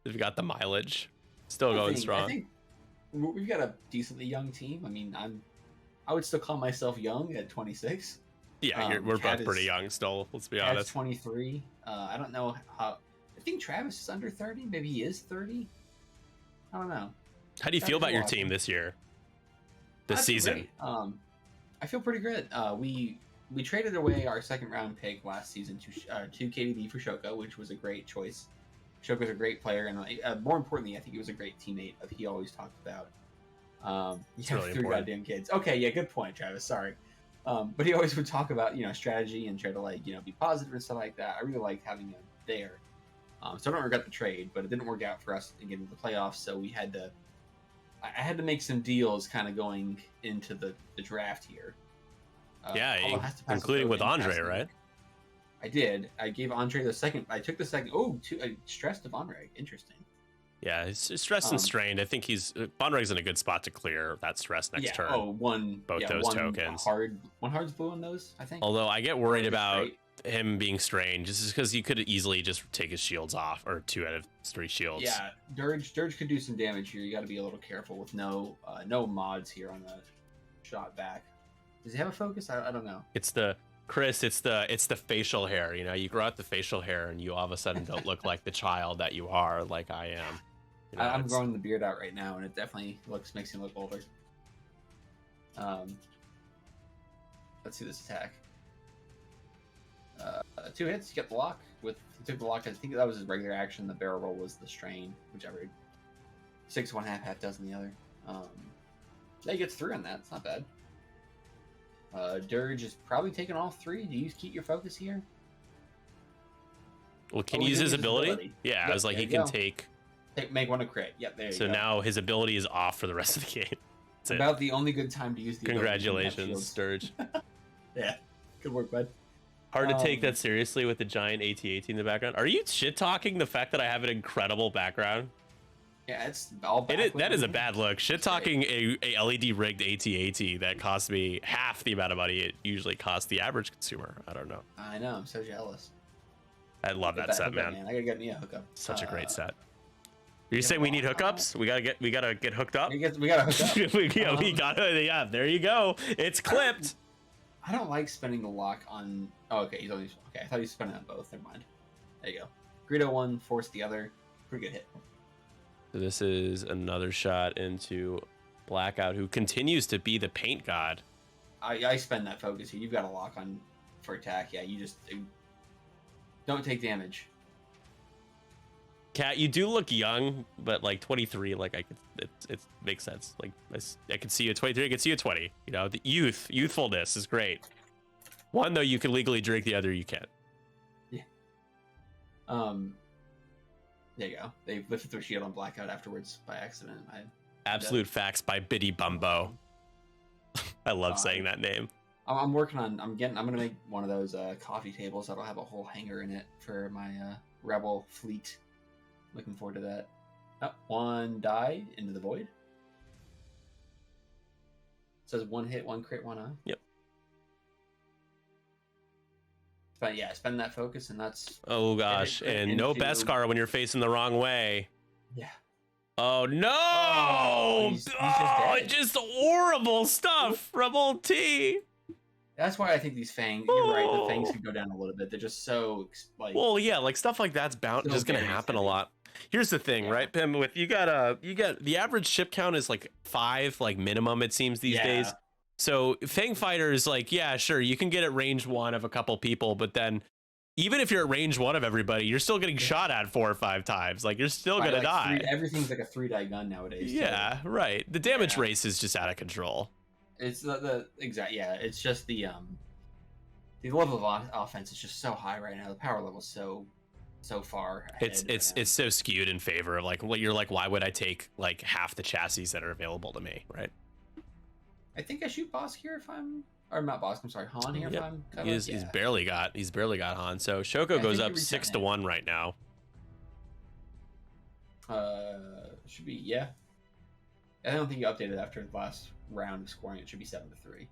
they've got the mileage. Still going strong. I think we've got a decently young team. I mean, I would still call myself young at 26. Yeah, we're both pretty young still. Let's be honest. 23. I don't know how. I think Travis is under 30. Maybe he is 30. I don't know. How do you feel about your team this year? This season? I feel pretty good. We traded away our second round pick last season to KDB for Shoko, which was a great choice. Shoko's a great player, and more importantly, I think he was a great teammate. He always talked about. It's really 3 important. goddamn kids. Okay, yeah, good point, Travis. Sorry. But he always would talk about strategy and try to be positive and stuff like that. I really liked having him there. So I don't regret the trade, but it didn't work out for us to get into the playoffs. So we had to. I had to make some deals kind of going into the draft here. Including with Andre, right? I did. I gave Andre the second. I took the second. Oh, stressed of Andre. Interesting. Yeah, he's stressed and strained. I think Bonreg's in a good spot to clear that stress next turn. Both those tokens. One hard's blue on those, I think. Although I get worried about him being strained, just because he could easily just take his shields off, or 2 out of 3 shields. Yeah, Dirge could do some damage here. You got to be a little careful with no mods here on the shot back. Does he have a focus? I don't know. It's the facial hair. You grow out the facial hair, and you all of a sudden don't look like the child that you are, like I am. I'm growing the beard out right now, and it definitely makes him look older. Let's see this attack. 2 hits, you get the lock. He took the lock. I think that was his regular action. The barrel roll was the strain, whichever. 6 one half dozen the other. Yeah, he gets 3 on that. It's not bad. Dirge is probably taking all 3. Do you keep your focus here? Well, can he use his ability? Yeah, I was like, he can make one a crit. Yep, there you go. So now his ability is off for the rest of the game. That's about the only good time to use the Congratulations, Sturge. Yeah, good work, bud. Hard to take that seriously with the giant AT-AT in the background. Are you shit-talking the fact that I have an incredible background? Yeah, it's all that is a bad look. Shit-talking a LED-rigged AT-AT that cost me half the amount of money it usually costs the average consumer. I don't know. I know, I'm so jealous. I love that set, man. I gotta get me a hookup. Such a great set. Are you saying we need hookups? We gotta get hooked up. We gotta hook up. we gotta. Yeah, there you go. It's clipped. I don't like spending the lock on. Oh, okay. Okay, I thought he was spending on both. Never mind. There you go. Greedo one, force the other. Pretty good hit. So this is another shot into Blackout, who continues to be the paint god. I spend that focus here. You've got a lock on for attack. Yeah, you just don't take damage. Cat, you do look young, but like 23, like it makes sense. Like I could see you at 23, I could see you at 20. The youthfulness is great. One, though, you can legally drink, the other you can't. Yeah. There you go. They lifted their shield on Blackout afterwards by accident. Absolute Facts by Biddy Bumbo. I love saying that name. I'm working on. I'm gonna make one of those coffee tables that'll have a whole hanger in it for my Rebel fleet. Looking forward to that. Oh, 1 die into the void. It says 1 hit, 1 crit, 1 eye. Yep. But yeah, spend that focus, and that's. Oh gosh, and no Beskar when you're facing the wrong way. Yeah. Oh no! Just horrible stuff, Rebel T. That's why I think these fangs. You're right. The fangs can go down a little bit. They're just so like. Well, yeah, like stuff like that's just gonna happen a lot. Here's the thing, right, Pim? With you got the average ship count is like 5, like minimum it seems these days. So Fang Fighters, like, yeah, sure, you can get at range 1 of a couple people, but then even if you're at range 1 of everybody, you're still getting shot at 4 or 5 times. Like, you're still gonna die. Everything's like a 3-die gun nowadays. Yeah, right. The damage race is just out of control. It's the exact. Yeah, it's just the level of offense is just so high right now. The power level is so far ahead. It's so skewed in favor of like what you're like. Why would I take like half the chassis that are available to me, right? I think I shoot Bosk here if I'm, or not Bosk. I'm sorry, Han here if I'm. He's barely got Han. So Shoko goes up 6-1 right now. Should be I don't think you updated after the last round of scoring. It should be 7-3.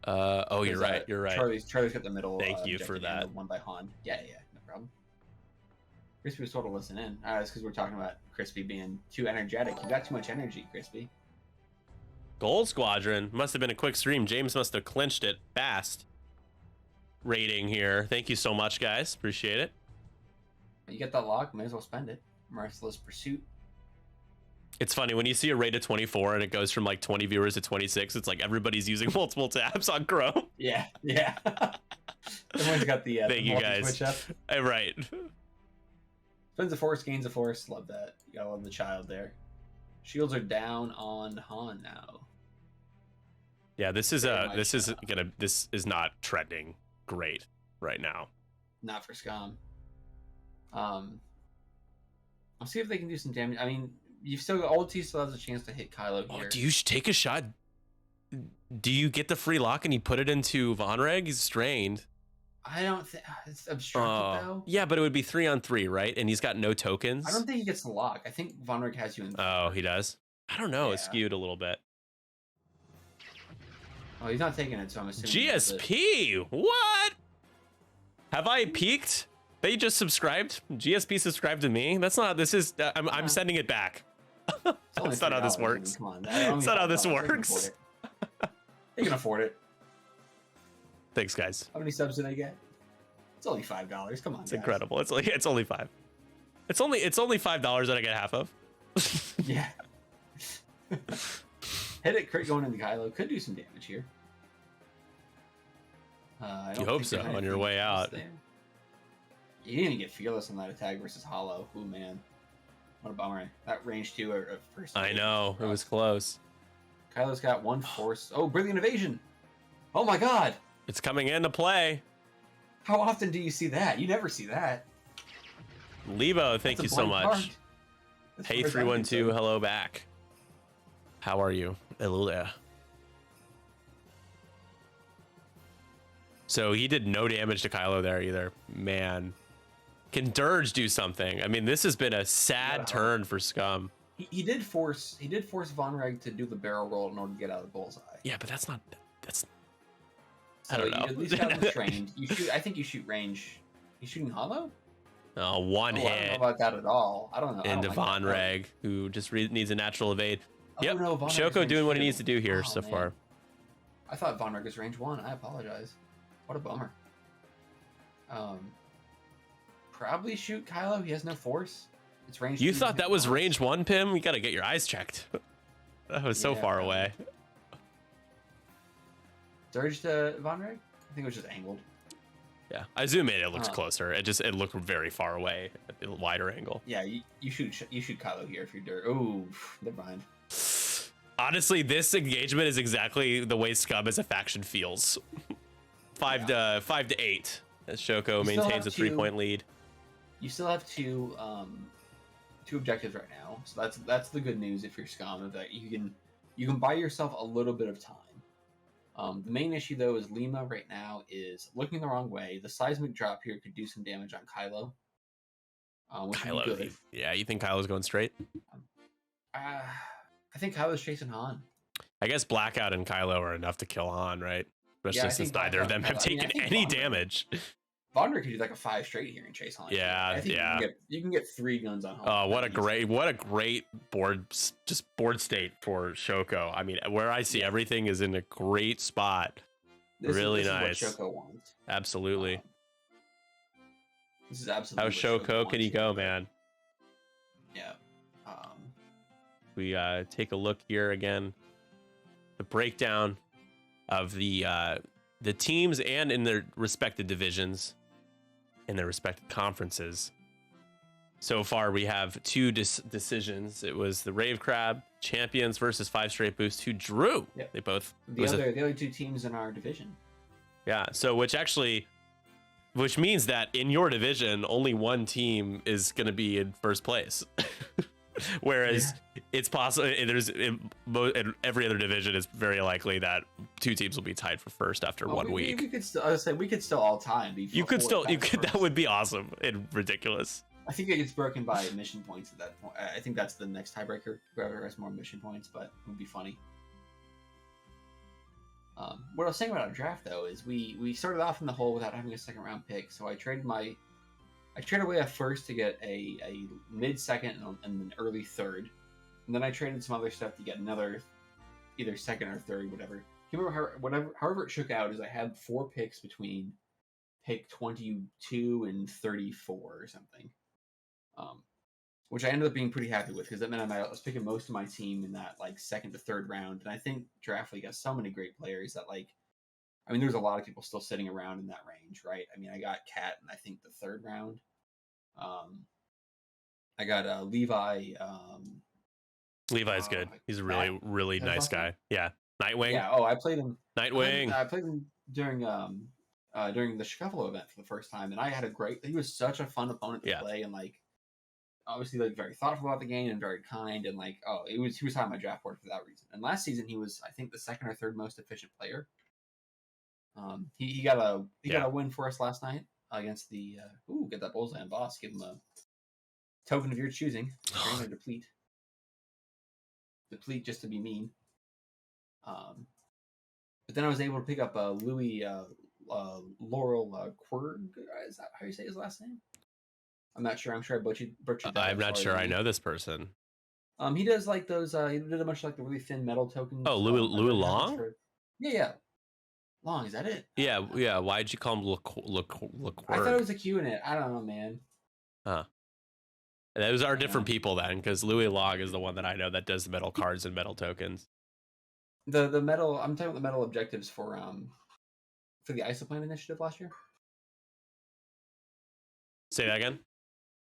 Oh, you're right. You're right. Charlie's got the middle. Thank you for that. One by Han. Yeah, no problem. Crispy was told to listen in. It's because we're talking about Crispy being too energetic. You got too much energy, Crispy. Gold Squadron must have been a quick stream. James must have clinched it fast. Rating here. Thank you so much, guys. Appreciate it. You get that lock, may as well spend it. Merciless Pursuit. It's funny when you see a rate of 24 and it goes from like 20 viewers to 26. It's like everybody's using multiple tabs on Chrome. Yeah. Everyone's got the thank you guys. Switch up. Right. Spends a force, gains a force. Love that. You gotta love the child there. Shields are down on Han now. Yeah, this is not trending great right now. Not for Scum. I'll see if they can do some damage. I mean, you've still got Ulti still has a chance to hit Kylo here. Oh, do you take a shot? Do you get the free lock and you put it into Vonreg? He's strained. I don't think it's obstructed though. Yeah, but it would be 3-on-3, right? And he's got no tokens. I don't think he gets the lock. I think Vonreg has you in. Oh, he does. I don't know. Yeah. It's skewed a little bit. Oh, he's not taking it, so I'm assuming. GSP, what? Have I peaked? They just subscribed. GSP subscribed to me. That's not. This is. I'm sending it back. That's not how this works. Come on, that's not how this works. They can afford it. Thanks, guys. How many subs do they get? It's only $5. Come on, it's incredible. It's only $5. It's only $5 that I get half of. Yeah. Hit it, crit going into Kylo. Could do some damage here. You hope so on your way out. There. You didn't even get fearless on that attack versus Hollow. Ooh, man. What a bummer. That range 2 at first. I know. It was close. Kylo's got one force. Oh, Brilliant Evasion. Oh, my God. It's coming into play. How often do you see that? You never see that. Lebo, thank you so much. Hey, 312, hello back. How are you? Hello there. So he did no damage to Kylo there either. Man. Can Dirge do something? I mean, this has been a sad turn for Scum. He did force Vonreg to do the barrel roll in order to get out of the bullseye. Yeah, but that's so I don't know. You at least got him trained. I think you shoot range. You shooting Hollow? One hit. I don't know about that at all. I don't know. Into Vonreg, who just needs a natural evade. Yep. No, Shoko doing what he needs to do here so far. I thought Vonreg was range 1. I apologize. What a bummer. Probably shoot Kylo. He has no force. It's range. You thought that was range 1, Pim? You got to get your eyes checked. That was so far away. Surge to Vonreg? I think it was just angled. Yeah, I zoom in. It looks closer. It looked very far away at the wider angle. Yeah, you shoot Kylo here if you're dirt. Ooh, never mind. Honestly, this engagement is exactly the way Scum as a faction feels. 5 to 8 as Shoko maintains a 3-point lead. You still have two objectives right now, so that's the good news if you're Scum, that you can buy yourself a little bit of time. The main issue though is Lima right now is looking the wrong way. The seismic drop here could do some damage on Kylo. Which would be good. Yeah, you think Kylo's going straight? I think Kylo's chasing Han. I guess Blackout and Kylo are enough to kill Han, right? Especially since neither of them have taken any damage. Vonreg could do like a 5 straight here and chase Han. Yeah, I think you can get 3 guns on Han. Oh, what a great board state for Shoko. I mean, where I see everything is in a great spot. This is nice. What Shoko wants. Absolutely. This is absolutely. How Shoko can he go, man? Yeah. We take a look here again. The breakdown of the teams and in their respective divisions, in their respective conferences. So far, we have 2 decisions. It was the Rave Crab champions versus 5 Straight Boost, who drew. Yep. They both. The other 2 teams in our division. Yeah. So which means that in your division, only one team is going to be in first place. Whereas it's possible in every other division, it's very likely that two teams will be tied for first after 1 week. We could still, I would say, we could still all time be. That would be awesome and ridiculous. I think it gets broken by mission points at that point. I think that's the next tiebreaker. Whoever has more mission points, but it would be funny. What I was saying about our draft though is we started off in the hole without having a second round pick, so I traded away a first to get a mid second and an early third, and then I traded some other stuff to get another either second or third, whatever. You remember however it shook out is I had 4 picks between pick 22 and 34 or something, which I ended up being pretty happy with because that meant I was picking most of my team in that like second to third round, and I think Draft League has so many great players that there's a lot of people still sitting around in that range, right? I mean, I got Cat in I think the third round. I got Levi. Levi's good. He's a really nice guy. Yeah, Nightwing. Yeah. Oh, I played him. Nightwing. I played him during the Shuffle event for the first time, and I had he was such a fun opponent to play, and obviously very thoughtful about the game and very kind, and he was high on my draft board for that reason. And last season he was I think the second or third most efficient player. He got a win for us last night against the get that bullseye on boss, give him a token of your choosing, drain or deplete just to be mean. But then I was able to pick up Louis Laurel Quirg. Is that how you say his last name? I'm not sure. I'm sure I butchered that. I'm not sure I know this person. He does those. He did a bunch of the really thin metal tokens. Oh, Louis Long. Yeah. Long, is that it? Yeah. Why'd you call him Look? I thought it was a Q in it. I don't know, man. Huh. Those are different people then, because Louis Long is the one that I know that does metal cards and metal tokens. The metal. I'm talking about the metal objectives for the Isoplane initiative last year. Say that again.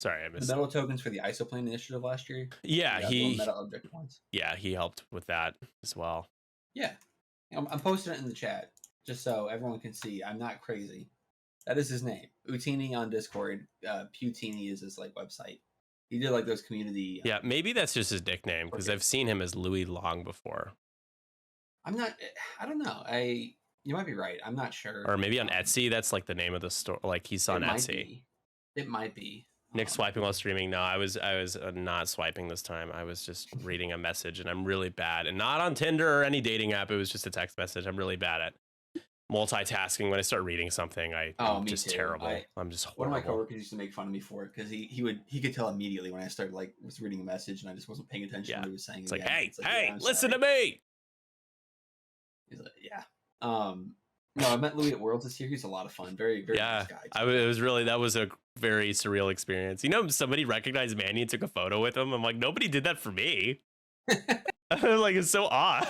Sorry, I missed the metal tokens for the Isoplane initiative last year. Yeah, he metal objective ones. Yeah, he helped with that as well. Yeah, I'm posting it in the chat just so everyone can see. I'm not crazy. That is his name. Utini on Discord. Putini is his website. He did those community. Yeah, maybe that's just his nickname because I've seen him as Louis Long before. I don't know. You might be right. I'm not sure. Or maybe on Etsy, that's the name of the store. He's on Etsy. It might be. Nick swiping while streaming. No, I was not swiping this time. I was just reading a message, and I'm really bad. And not on Tinder or any dating app. It was just a text message. I'm really bad at multitasking. When I start reading something, I'm just terrible. I'm just horrible. One of my coworkers used to make fun of me for it because he could tell immediately when I started was reading a message and I just wasn't paying attention to what he was saying. It's hey, listen to me. He's like, yeah. No, I met Louis at Worlds this year. He's a lot of fun. Very, very nice guy. That was a very surreal experience. Somebody recognized Manny and took a photo with him. I'm like, nobody did that for me. It's so odd.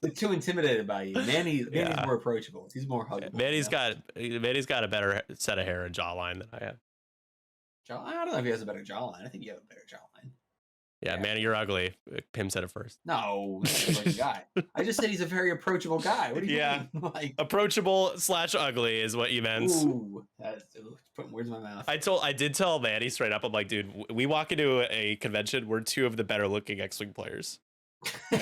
They're too intimidated by you. Manny's more approachable. He's more huggable. Manny's got a better set of hair and jawline than I have. I don't know if he has a better jawline. I think you have a better jawline. Yeah, Manny, you're ugly. Pim said it first. No, he's a guy. I just said he's a very approachable guy. What do you mean? Approachable / ugly is what you meant. Ooh, that's putting words in my mouth. I did tell Manny straight up. I'm like, dude, we walk into a convention. We're 2 of the better looking X-Wing players. He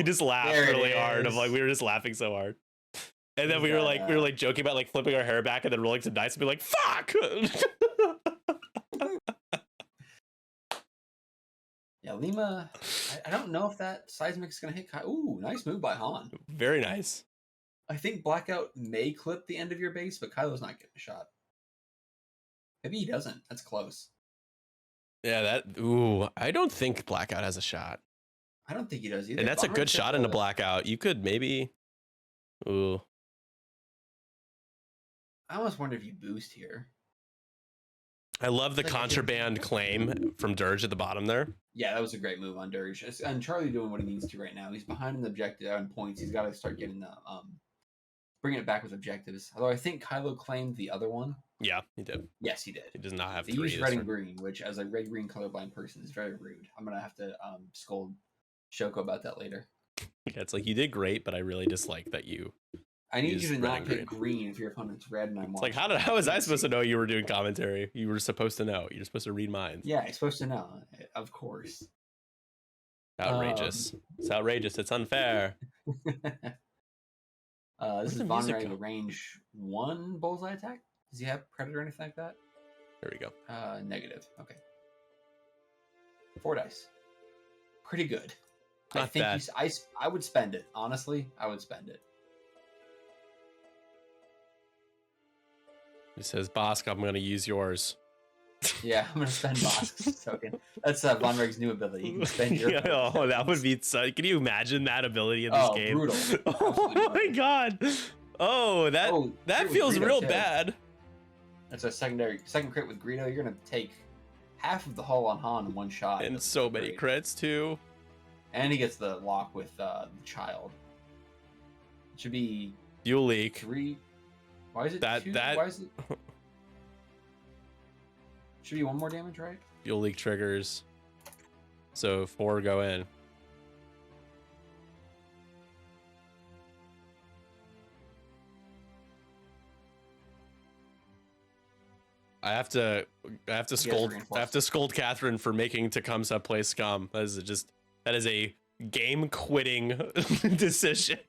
just laughed really hard. We were just laughing so hard. And then we were joking about flipping our hair back and then rolling some dice and be like, fuck. Yeah, Lima, I don't know if that seismic is going to hit. Ooh, nice move by Han. Very nice. I think Blackout may clip the end of your base, but Kylo's not getting a shot. Maybe he doesn't. That's close. Yeah, I don't think Blackout has a shot. I don't think he does either. And that's a good shot into Blackout. You could maybe... Ooh. I almost wonder if you boost here. I love the contraband claim from Dirge at the bottom there. Yeah, that was a great move on Dirge. And Charlie doing what he needs to right now. He's behind in the objective on points. He's got to start getting the bringing it back with objectives. Although I think Kylo claimed the other one. Yeah, he did. Yes, he did. He does not have he used red and green, which as a red-green colorblind person is very rude. I'm gonna have to scold Shoko about that later. Yeah, it's you did great, but I really dislike that you I need you to not pick green if your opponent's red and I'm watching. It's like, how was I supposed to know you were doing commentary? You were supposed to know. You're supposed to read minds. Yeah, you're supposed to know. Of course. Outrageous. It's outrageous. It's unfair. This is Von Reg range 1 bullseye attack. Does he have credit or anything like that? There we go. Negative. Okay. 4 dice. Pretty good. Not I think bad. I would spend it. Honestly, I would spend it. He says, Bosk, I'm going to use yours. Yeah, I'm going to spend Bosk's token. That's Von Reg's new ability. You can spend your oh, that would be so... Can you imagine that ability in this game? Brutal. Oh my god. Oh, that feels real bad. That's a second crit with Greedo. You're going to take half of the hull on Han in one shot. And so many crits, too. And he gets the lock with the child. It should be... Fuel leak. 3... Why is it 2? Why is it... Should be 1 more damage, right? Fuel leak triggers. So 4 go in. I have to scold Catherine for making Tecumseh play Scum. That is a game quitting decision.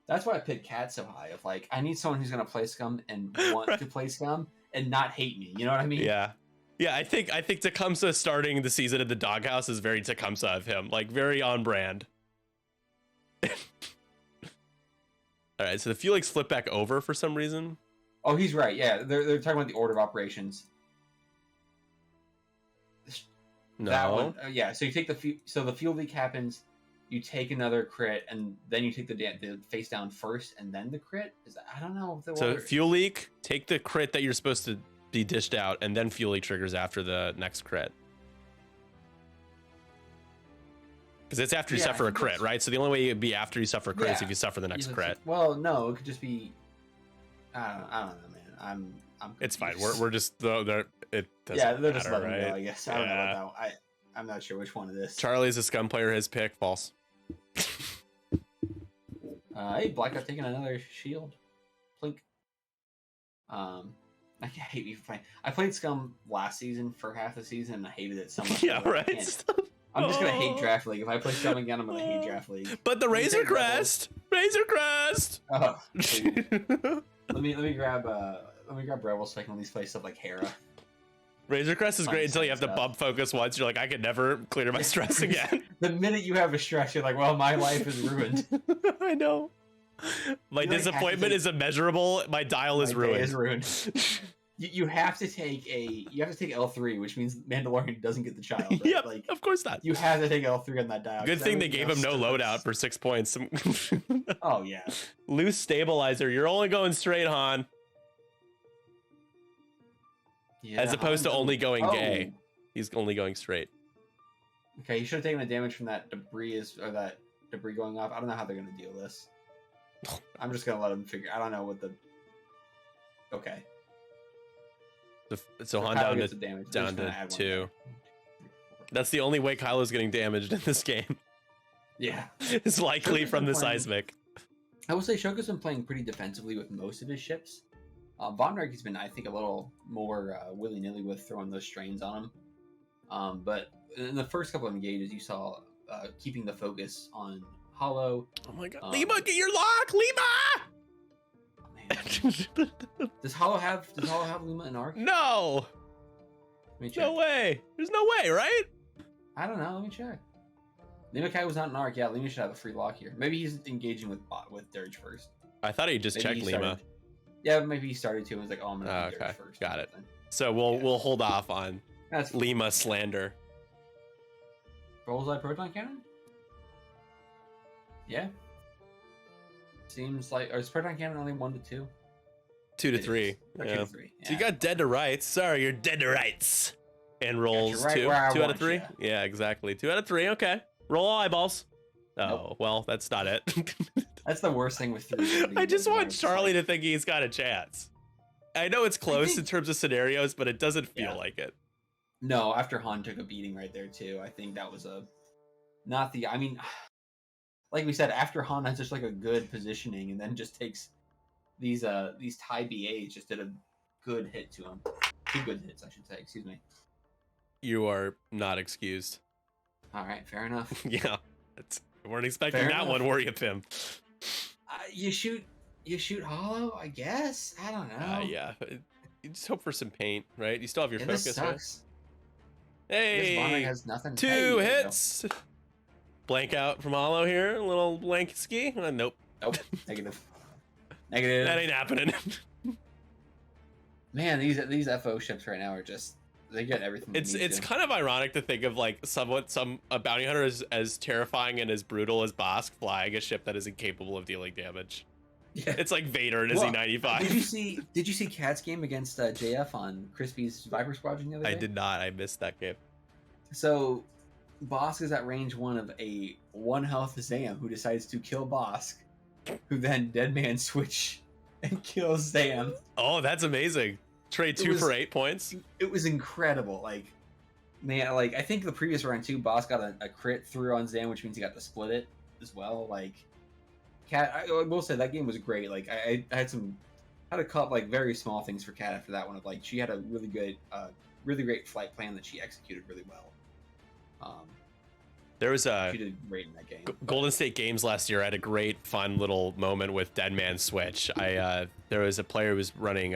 That's why I picked Cat so high. Of like, I need someone who's gonna play Scum and want to play Scum and not hate me. You know what I mean? Yeah. Yeah, I think Tecumseh starting the season in the doghouse is very Tecumseh of him, like very on brand. All right, so the fuel leaks flip back over for some reason. Oh, he's right. Yeah, they're talking about the order of operations. No. That one, yeah. So you take the fuel leak happens. You take another crit, and then you take the face down first, and then the crit. I don't know. So fuel leak, take the crit that you're supposed to be dished out, and then fuel leak triggers after the next crit. Because it's after you suffer a crit, right? So the only way it'd be after you suffer a crit is if you suffer the next crit. Well, no, it could just be. I don't know, man. I'm it's fine. We're just it doesn't they're just matter, letting right? go, I guess. I don't know about that. I'm not sure which one it is. Charlie's a Scum player. His pick false. Hey, Black got taking another shield. Plink. I hate me for playing. I played Scum last season for half the season, and I hated it so much. Yeah, right. I'm just gonna hate Draft League. If I play Scum again, I'm gonna hate Draft League. But the Razor Crest. Oh, let me grab Rebel so I can at least play stuff like Hera. Razor Crest is great until you have to bump focus once. You're like, I could never clear my stress again. The minute you have a stress, you're like, well, my life is ruined. I know. My disappointment is immeasurable. My dial is ruined. You have to take L3, which means Mandalorian doesn't get the child. Right? Yep, of course not. You have to take L3 on that dial. Good thing they gave him no loadout for 6 points. Oh yeah. Loose stabilizer. You're only going straight, Han. Yeah, as opposed to only going gay. He's only going straight. Okay, he should have taken the damage from that debris going off. I don't know how they're gonna deal with this. I'm just gonna let him figure. I don't know what the. Okay. So Han down to 2. That's the only way Kylo's getting damaged in this game. Yeah. It's likely from the seismic. I will say Shoko's been playing pretty defensively with most of his ships. Von Reg has been, I think, a little more willy-nilly with throwing those strains on him. But in the first couple of engages, you saw keeping the focus on Hollow. Oh my god. Lima, get your lock! Lima! Does Hollow have Lima in Arc? No! No way. There's no way, right? I don't know. Let me check. Lima Kai was not in Arc. Yeah, Lima should have a free lock here. Maybe he's engaging with Dirge first. I thought he just checked Lima. Yeah, maybe he started to and was like, oh, I'm going to do Dirge first. Got it. So we'll hold off on Lima slander. Bullseye Proton Cannon? Yeah. Seems like... Or is Proton Cannon only 1 to 2? 2 to 3. Yeah. 2 to 3. Yeah. So you got dead to rights. Sorry, you're dead to rights. And rolls 2 out of 3? Yeah, exactly. 2 out of 3. Okay. Roll all eyeballs. Oh, nope. Well, that's not it. That's the worst thing with 3. I just want Charlie to think he's got a chance. I know it's close in terms of scenarios, but it doesn't feel like it. No, after Han took a beating right there, too. I think that was I mean, like we said, after Han has just like a good positioning and then just takes these Thai BAs just did a good hit to him. 2 good hits, I should say. Excuse me. You are not excused. All right, fair enough. Yeah, we weren't expecting that one, were you, Pim? You shoot hollow, I guess. I don't know. Yeah. You just hope for some paint, right? You still have your focus. This sucks. Right? Hey, has nothing. 2 hits. Blank out from hollow here. A little blank ski. Nope. Nope. Negative. Negative. That ain't happening. Man, these FO ships right now are just, they get everything. It's kind of ironic to think of like a bounty hunter as terrifying and as brutal as Bosk flying a ship that is incapable of dealing damage. Yeah. It's like Vader in his E95. Did you see Cat's game against JF on Crispy's Viper Squadron the other day? I did not. I missed that game. So Bosk is at range 1 of a 1 health Zam who decides to kill Bosk, who then deadman switch and kills Zam. Oh, that's amazing. Trade 2 for 8 points. It was incredible. Like, man, like I think the previous round too, Bosk got a crit through on Zam, which means he got to split it as well. Like, Cat, I will say that game was great. Like, I had a couple like very small things for Cat after that one. Of like, she had a really good, really great flight plan that she executed really well. There was she did great in that game. Golden State Games last year. I had a great, fun little moment with Deadman Switch. There was a player who was running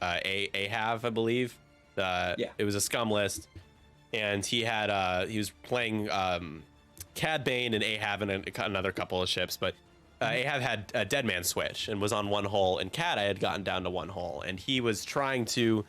Ahav, I believe. It was a Scum list, and he was playing Cad Bane and Ahav and another couple of ships, but Ahav had a Deadman Switch and was on 1 hull, and Cad I had gotten down to 1 hull, and he was trying to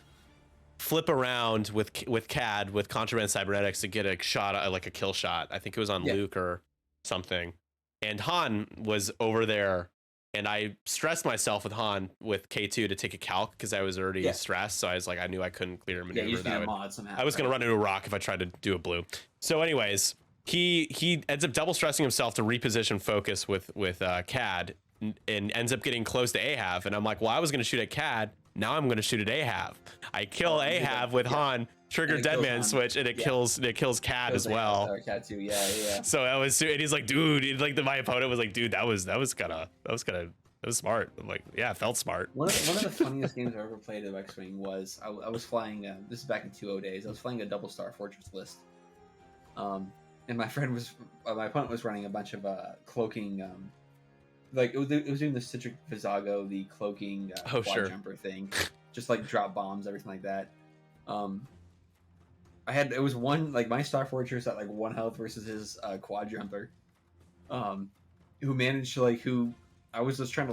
flip around with Cad with contraband cybernetics to get a shot, like a kill shot. I think it was on Luke or something. And Han was over there, and I stressed myself with Han with K2 to take a calc because I was already stressed. So I was like, I knew I couldn't clear a maneuver. I was going to run into a rock if I tried to do a blue. So anyways, he ends up double stressing himself to reposition focus with Cad and ends up getting close to Ahav. And I'm like, well, I was going to shoot at Cad. Now I'm going to shoot at Ahav. I kill Ahav with Han, trigger Deadman Switch, and it kills Cad as well. Cad too, yeah. So that was, and he's like, dude, my opponent was like, dude, that was smart. I'm like, yeah, it felt smart. One of the funniest games I ever played of X-Wing was I was flying. This is back in 2.0 days. I was flying a double Star Fortress list, and my opponent was running a bunch of cloaking. Like it was doing the Citric Visago, the cloaking quad jumper thing, just like drop bombs, everything like that. It was one, like my Star Fortress at like 1 health versus his quad jumper, who managed to I was just trying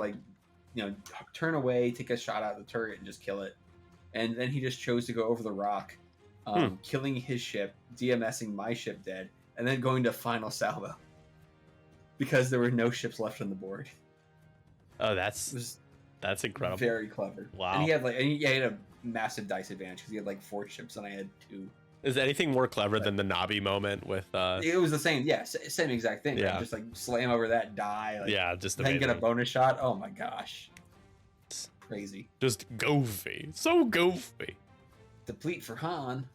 to turn away, take a shot out of the turret and just kill it, and then he just chose to go over the rock, killing his ship, DMSing my ship dead, and then going to final salvo. Because there were no ships left on the board. Oh, that's incredible. Very clever. Wow. And he had he had a massive dice advantage because he had like 4 ships and I had 2. Is anything more clever than the Nabi moment with? It was the same. Yeah, same exact thing. Yeah. Right? Just like slam over that, die. Just then get a bonus shot. Oh my gosh. It's crazy. Just goofy. So goofy. Deplete for Han.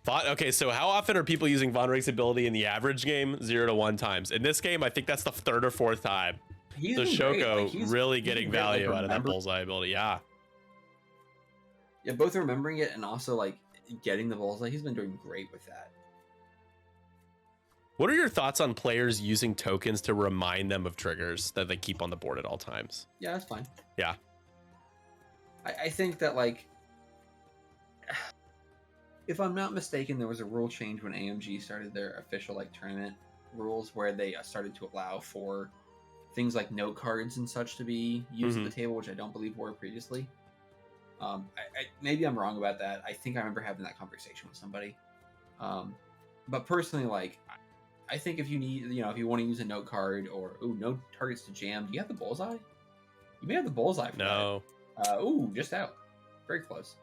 Okay, so how often are people using Von Rick's ability in the average game? 0 to 1 times. In this game, I think that's the 3rd or 4th time. So Shoko really getting value out of that bullseye ability. Yeah. Yeah, both remembering it and also like getting the bullseye. He's been doing great with that. What are your thoughts on players using tokens to remind them of triggers that they keep on the board at all times? Yeah, that's fine. Yeah. I think that like, if I'm not mistaken, there was a rule change when AMG started their official like tournament rules where they started to allow for things like note cards and such to be used at the table, which I don't believe were previously. Maybe I'm wrong about that. I think I remember having that conversation with somebody. But personally, like, I think if you need, if you want to use a note card or no targets to jam, do you have the bullseye? You may have the bullseye for that. Just out. Very close.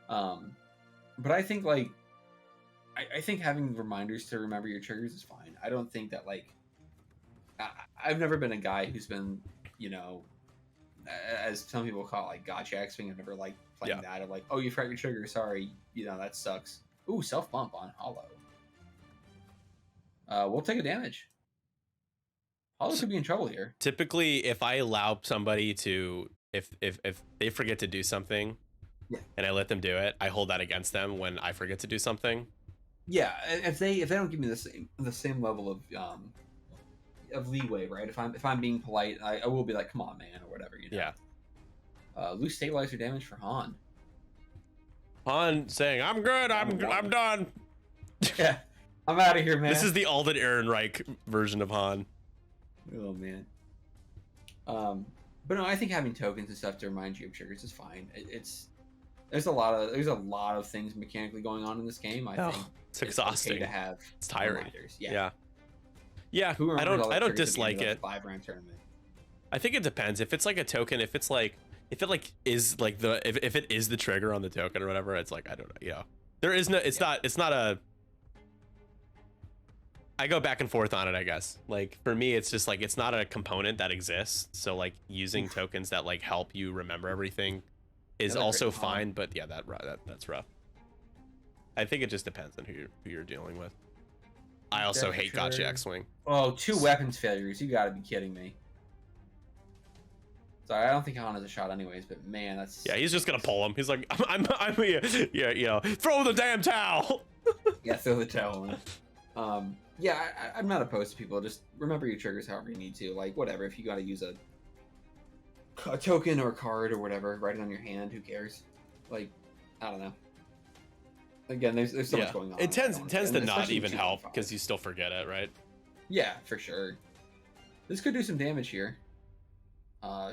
But I think like, I think having reminders to remember your triggers is fine. I don't think that like, I've never been a guy who's been, as some people call it, like gotcha X-Wing. I've never like playing that of like, oh, you forgot your trigger. Sorry, that sucks. Ooh, self bump on hollow. We'll take a damage. Hollow could be in trouble here. Typically, if I allow somebody to, if they forget to do something, and I let them do it, I hold that against them when I forget to do something. Yeah, if they don't give me the same level of leeway, right? If I'm being polite, I will be like, come on, man, or whatever, you know. Yeah. Loose stabilizer damage for Han. Han saying, "I'm good. I'm done." Yeah, I'm out of here, man. This is the Alden Ehrenreich version of Han. Oh man. But no, I think having tokens and stuff to remind you of triggers is fine. There's a lot of things mechanically going on in this game. I think it's exhausting to have. It's tiring. Reminders. Yeah. I don't dislike it. 5-round tournament. I think it depends. If it's like a token, if it is the trigger on the token or whatever, it's like, I don't know. Yeah. There is no. It's not a. I go back and forth on it, I guess. Like for me, it's just like it's not a component that exists. So like using tokens that like help you remember everything is also fine. But yeah, that's rough. I think it just depends on who you're dealing with. I also hate Gotcha X-Wing. Oh, 2 weapons failures. You gotta be kidding me. Sorry, I don't think Han has a shot anyways, but man, that's... Yeah, he's just gonna pull him. He's like, I'm yeah, you know, throw the damn towel! Yeah, throw the towel in. Yeah, I'm not opposed to people. Just remember your triggers however you need to. Like, whatever, if you gotta use a token or a card or whatever, write it on your hand, who cares? Like, I don't know. Again, there's so much going on. It tends to not even help because you still forget it, right? Yeah, for sure. This could do some damage here. Oh,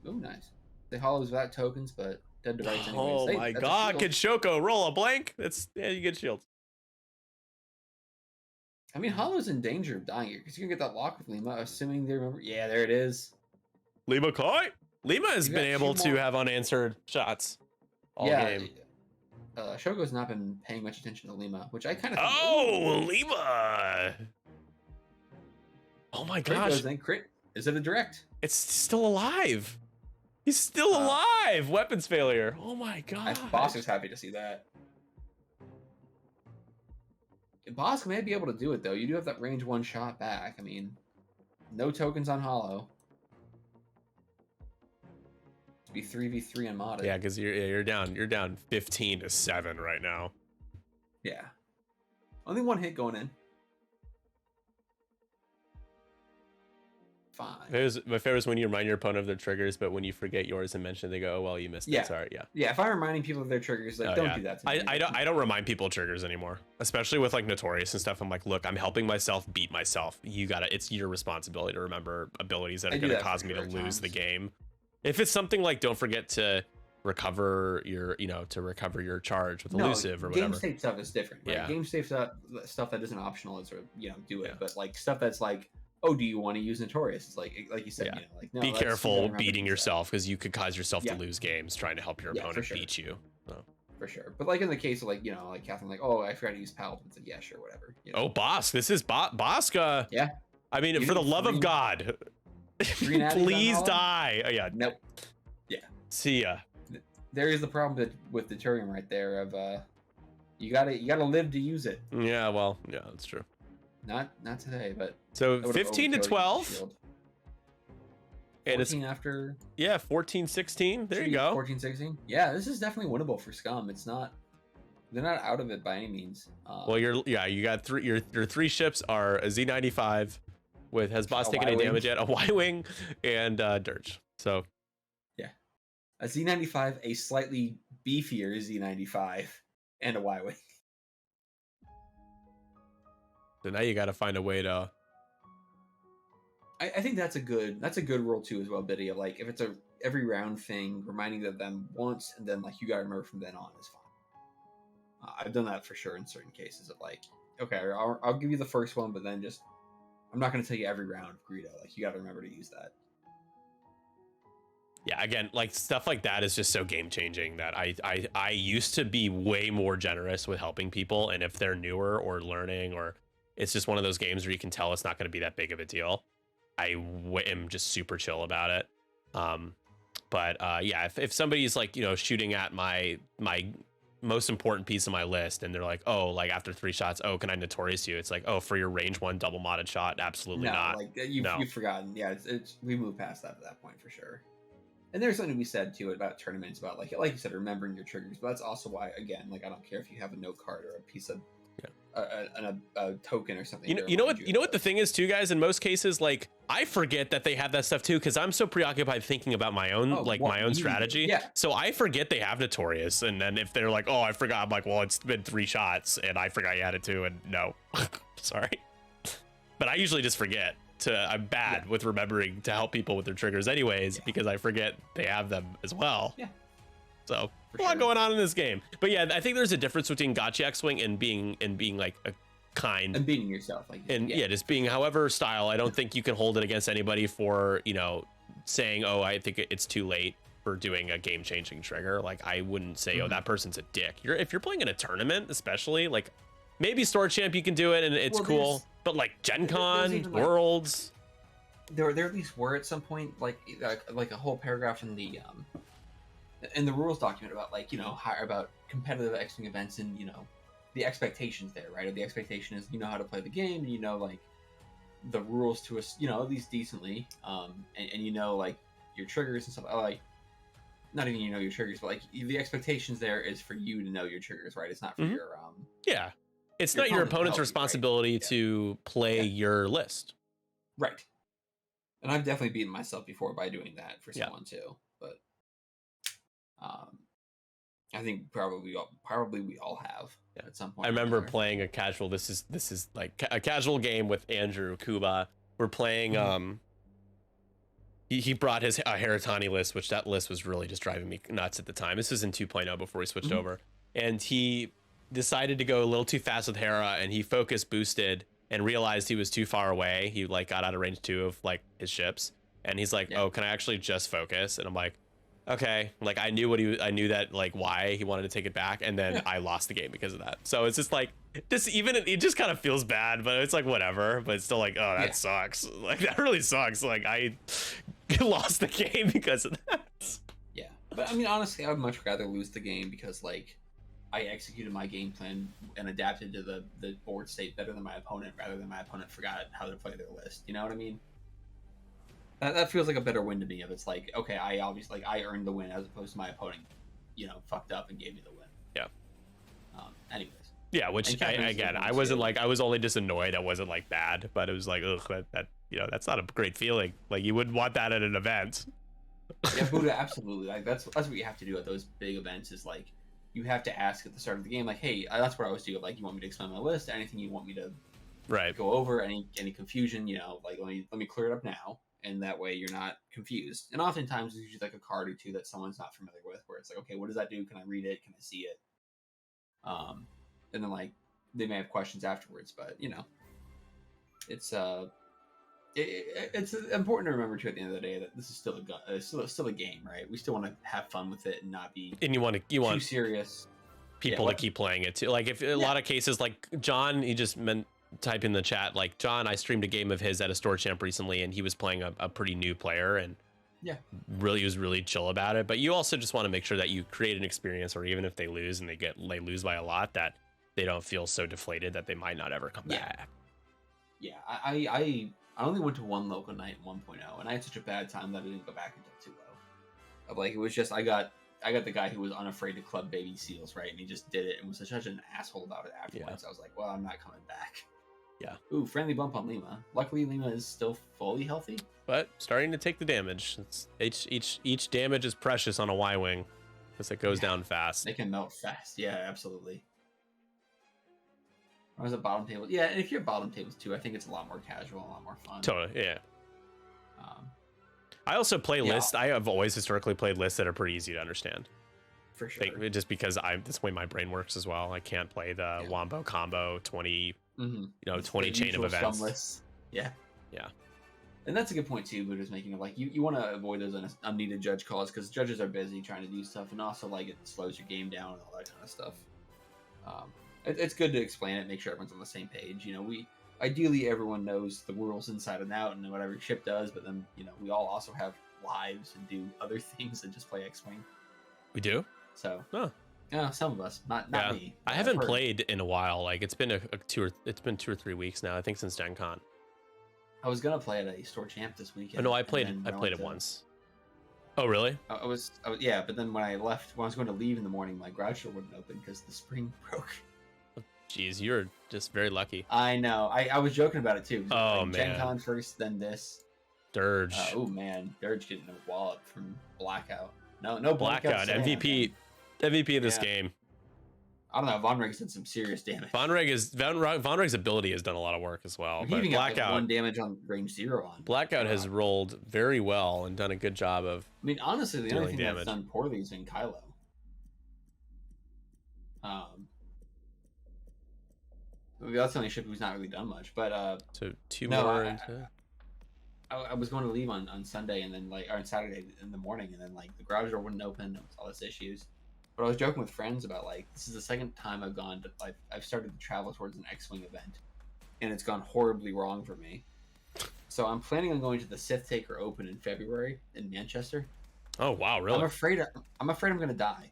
nice. They hollows without tokens, but dead device anyways. Oh my god, can Shoko roll a blank? You get shields. I mean, Hollow's in danger of dying here because you can get that lock with Lima, assuming they remember. Yeah, there it is. Lima Koi? Lima has been able to have unanswered shots all game. Shoko's not been paying much attention to Lima, which I kind of. Oh, Lima! Oh my gosh! Crit. Is it a direct? It's still alive. He's still alive. Weapons failure. Oh my god. Boss is happy to see that. Boss may be able to do it though. You do have that range 1 shot back. I mean, no tokens on Hollow. To be 3v3 and modded. Yeah, because you're down 15-7 right now. Yeah. Only 1 hit going in. Fine. My favorite is when you remind your opponent of their triggers, but when you forget yours and mention, they go, "Oh well, you missed it." Sorry. Yeah. Yeah. If I'm reminding people of their triggers, like don't do that to me. I don't remind people of triggers anymore, especially with like Notorious and stuff. I'm like, look, I'm helping myself beat myself. It's your responsibility to remember abilities that are going to cause me to lose the game. If it's something like don't forget to recover your charge with elusive or whatever. Game state stuff is different. Right? Yeah. Game state stuff that isn't optional is do it. But like stuff that's like, oh, do you want to use Notorious? It's like you said, like no. Be careful beating yourself because you could cause yourself to lose games trying to help your opponent beat you. Oh. For sure. But like in the case of like Catherine, like, oh, I forgot to use Paladin. Said, yeah, sure, whatever. Oh, Bosk, this is Boska. Yeah. I mean, for the love of God, please die. Oh yeah. Nope. Yeah. See ya. There is the problem with Deuterium right there of you gotta live to use it. Yeah, well, yeah, that's true. Not today, but so 15-12. And it's after 14-16. There you go. 14-16. Yeah, this is definitely winnable for Scum. They're not out of it by any means. Well, you got 3. Your 3 ships are a Z95 has Boss taken any damage yet? A Y-wing and Dirge. So yeah, a Z95, a slightly beefier Z95, and a Y-wing. So now you got to find a way to. I think that's a good rule too as well, Biddy. Of like if it's a every round thing, reminding them once, and then like you got to remember from then on is fine. I've done that for sure in certain cases of like, okay, I'll give you the first one, but then just I'm not going to tell you every round of Greedo. Like you got to remember to use that. Yeah, again, like stuff like that is just so game changing that I used to be way more generous with helping people, and if they're newer or learning or it's just one of those games where you can tell it's not going to be that big of a deal, I am just super chill about it. But yeah, if somebody's like shooting at my most important piece of my list, and they're like, oh, like after 3 shots, oh, can I notorious you? It's like, oh, for your range 1 double modded shot, absolutely not. Like you've forgotten. Yeah, it's we moved past that at that point for sure. And there's something to be said too about tournaments, about like you said, remembering your triggers. But that's also why, again, like I don't care if you have a note card or a piece of a token or something. You know what the thing is too, guys. In most cases, like I forget that they have that stuff too, because I'm so preoccupied thinking about my own my own strategy. Yeah. So I forget they have notorious, and then if they're like, oh, I forgot, I'm like, well, it's been 3 shots, and I forgot you had it too, and no, sorry. But I usually just forget. I'm bad with remembering to help people with their triggers, anyways, because I forget they have them as well. Yeah. So a lot going on in this game, but yeah, I think there's a difference between gotcha X-wing and being like a kind and being yourself, like, and just being however style. I don't think you can hold it against anybody for saying, oh, I think it's too late for doing a game-changing trigger. Like I wouldn't say, oh, that person's a dick. If you're playing in a tournament, especially like maybe Store Champ, you can do it and it's cool, but like Gen Con, Worlds, there at least were at some point like a whole paragraph in the rules document about about competitive X-Wing events, and the expectations there, right? The expectation is how to play the game, and like the rules to us, at least decently, and like your triggers and stuff. Like not even your triggers, but like the expectations there is for you to know your triggers, right? It's not for your it's not your opponent's responsibility, right? To play your list, right? And I've definitely beaten myself before by doing that for someone too, but I think probably we all have at some point. I remember playing a casual. This is like a casual game with Andrew Kuba. We're playing. He brought his Heratani list, which that list was really just driving me nuts at the time. This is in 2.0 before we switched over, and he decided to go a little too fast with Hera, and he focus boosted and realized he was too far away. He like got out of range 2 of like his ships, and he's like, oh, can I actually just focus? And I'm like, okay. Like I knew I knew that like why he wanted to take it back, and then I lost the game because of that. So it's just like it just kind of feels bad, but it's like whatever. But it's still like, oh, that sucks. Like that really sucks. Like I lost the game because of that. Yeah, but I mean, honestly, I would much rather lose the game because like I executed my game plan and adapted to the board state better than my opponent, rather than my opponent forgot how to play their list. You know what I mean? That feels like a better win to me. If it's like, okay, I obviously I earned the win as opposed to my opponent, fucked up and gave me the win. Yeah. Anyways. Yeah, which I wasn't like, I was only just annoyed. I wasn't like bad, but it was like, ugh, that that's not a great feeling. Like you wouldn't want that at an event. Yeah, Buddha, absolutely. Like that's what you have to do at those big events. Is like you have to ask at the start of the game, like, hey, that's what I always do. Like, you want me to explain my list? Anything you want me to go over? Any confusion? Like let me clear it up now. And that way you're not confused. And oftentimes it's usually like a card or two that someone's not familiar with, where it's like, okay, what does that do? Can I read it? Can I see it? And then like they may have questions afterwards, but it's it's important to remember too at the end of the day that this is still a game, right? We still want to have fun with it and not be too serious. People to keep playing it too. Like if a lot of cases, like John, he just type in the chat, like John, I streamed a game of his at a store champ recently, and he was playing a pretty new player, and he was really chill about it. But you also just want to make sure that you create an experience, or even if they lose and they lose by a lot, that they don't feel so deflated that they might not ever come back. Yeah, I only went to one local night in 1.0, and I had such a bad time that I didn't go back until 2.0. Like it was just I got the guy who was unafraid to club baby seals, right? And he just did it and was such an asshole about it afterwards. I was like, well, I'm not coming back. Yeah. Ooh, friendly bump on Lima. Luckily, Lima is still fully healthy, but starting to take the damage. Each damage is precious on a Y-wing, because it goes down fast. They can melt fast. Yeah, absolutely. Or was it bottom table? Yeah, and if you're bottom tables too, I think it's a lot more casual, a lot more fun. Totally, yeah. I also play lists. I have always historically played lists that are pretty easy to understand. For sure. Just because that's the way my brain works as well. I can't play the wombo combo 20 20 chain of events. Lists. Yeah. And that's a good point too. Buddha's making of like you want to avoid those unneeded judge calls, because judges are busy trying to do stuff, and also like it slows your game down and all that kind of stuff. It's good to explain it, make sure everyone's on the same page. Ideally everyone knows the rules inside and out and what every ship does, but then we all also have lives and do other things than just play X-Wing. We do? So Some of us, not me. I haven't played in a while. Like it's been two or 3 weeks now. I think since Gen Con. I was gonna play at a store champ this weekend. Oh, no, I played it once. Oh really? I was yeah, but then when I left, when I was going to leave in the morning, my garage door wouldn't open because the spring broke. Jeez, you're just very lucky. I know. I was joking about it too. Oh like, man. Gen Con first, then this. Dirge. Oh man, Dirge getting a wallop from Blackout. No Blackout. MVP of this game. I don't know. Von Reg's did some serious damage. Von Reg's ability has done a lot of work as well. He even got like 1 damage on range 0 on. Blackout has rolled very well and done a good job of. I mean, honestly, the only thing that's done poorly is in Kylo. That's the only ship who's not really done much. But so 2 more. I was going to leave on Sunday and then or on Saturday in the morning, and then like the garage door wouldn't open. There was all this issues. But I was joking with friends about like this is the second time I've gone to I've started to travel towards an X-wing event, and it's gone horribly wrong for me. So I'm planning on going to the Sith Taker Open in February in Manchester. Oh wow, really? I'm afraid I'm gonna die.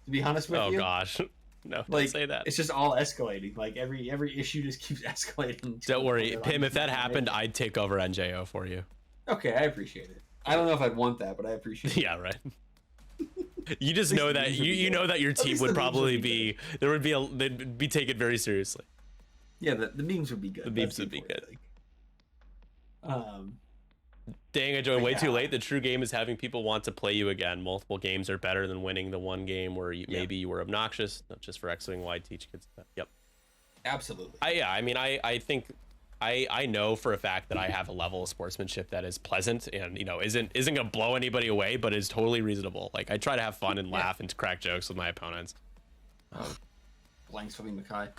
To be honest with you. Oh gosh, no, like, don't say that. It's just all escalating. Like every issue just keeps escalating. Don't worry, Pim. If that happened, I'd take over NJO for you. Okay, I appreciate it. I don't know if I'd want that, but I appreciate it. Yeah, right. You just know that you know that your team would probably be they'd be taken very seriously. Yeah, the memes would be good. The memes would be good. Dang, I joined way too late. The true game is having people want to play you again. Multiple games are better than winning the one game where maybe you were obnoxious. Not just for X-wing wide, teach kids that. Yep. Absolutely. I think I know for a fact that I have a level of sportsmanship that is pleasant and isn't gonna blow anybody away, but is totally reasonable. Like I try to have fun and laugh and to crack jokes with my opponents. Blanks for Mackay.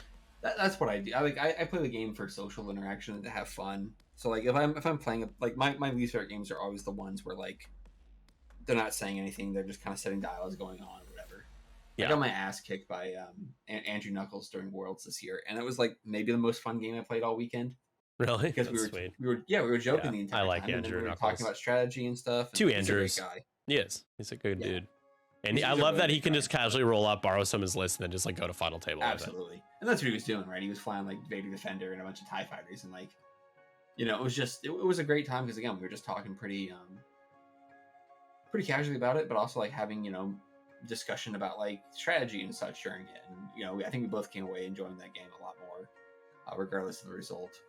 That's what I do. I play the game for social interaction and to have fun. So like if I'm playing like my least favorite games are always the ones where like they're not saying anything, they're just kind of setting dialogues going on or whatever. Yeah. I got my ass kicked by Andrew Knuckles during Worlds this year, and it was like maybe the most fun game I played all weekend. Really? Because we were joking the entire time. I like time, Andrew we were Knuckles. Talking about strategy and stuff. And Two Andrews. He is. He's a good dude. And I love that he can just casually roll up, borrow some of his list, and then just like go to final table. Absolutely. And that's what he was doing, right? He was flying like Vader Defender and a bunch of TIE fighters, and like, it was just it was a great time because again we were just talking pretty casually about it, but also like having discussion about like strategy and such during it. And I think we both came away enjoying that game a lot more, regardless of the result.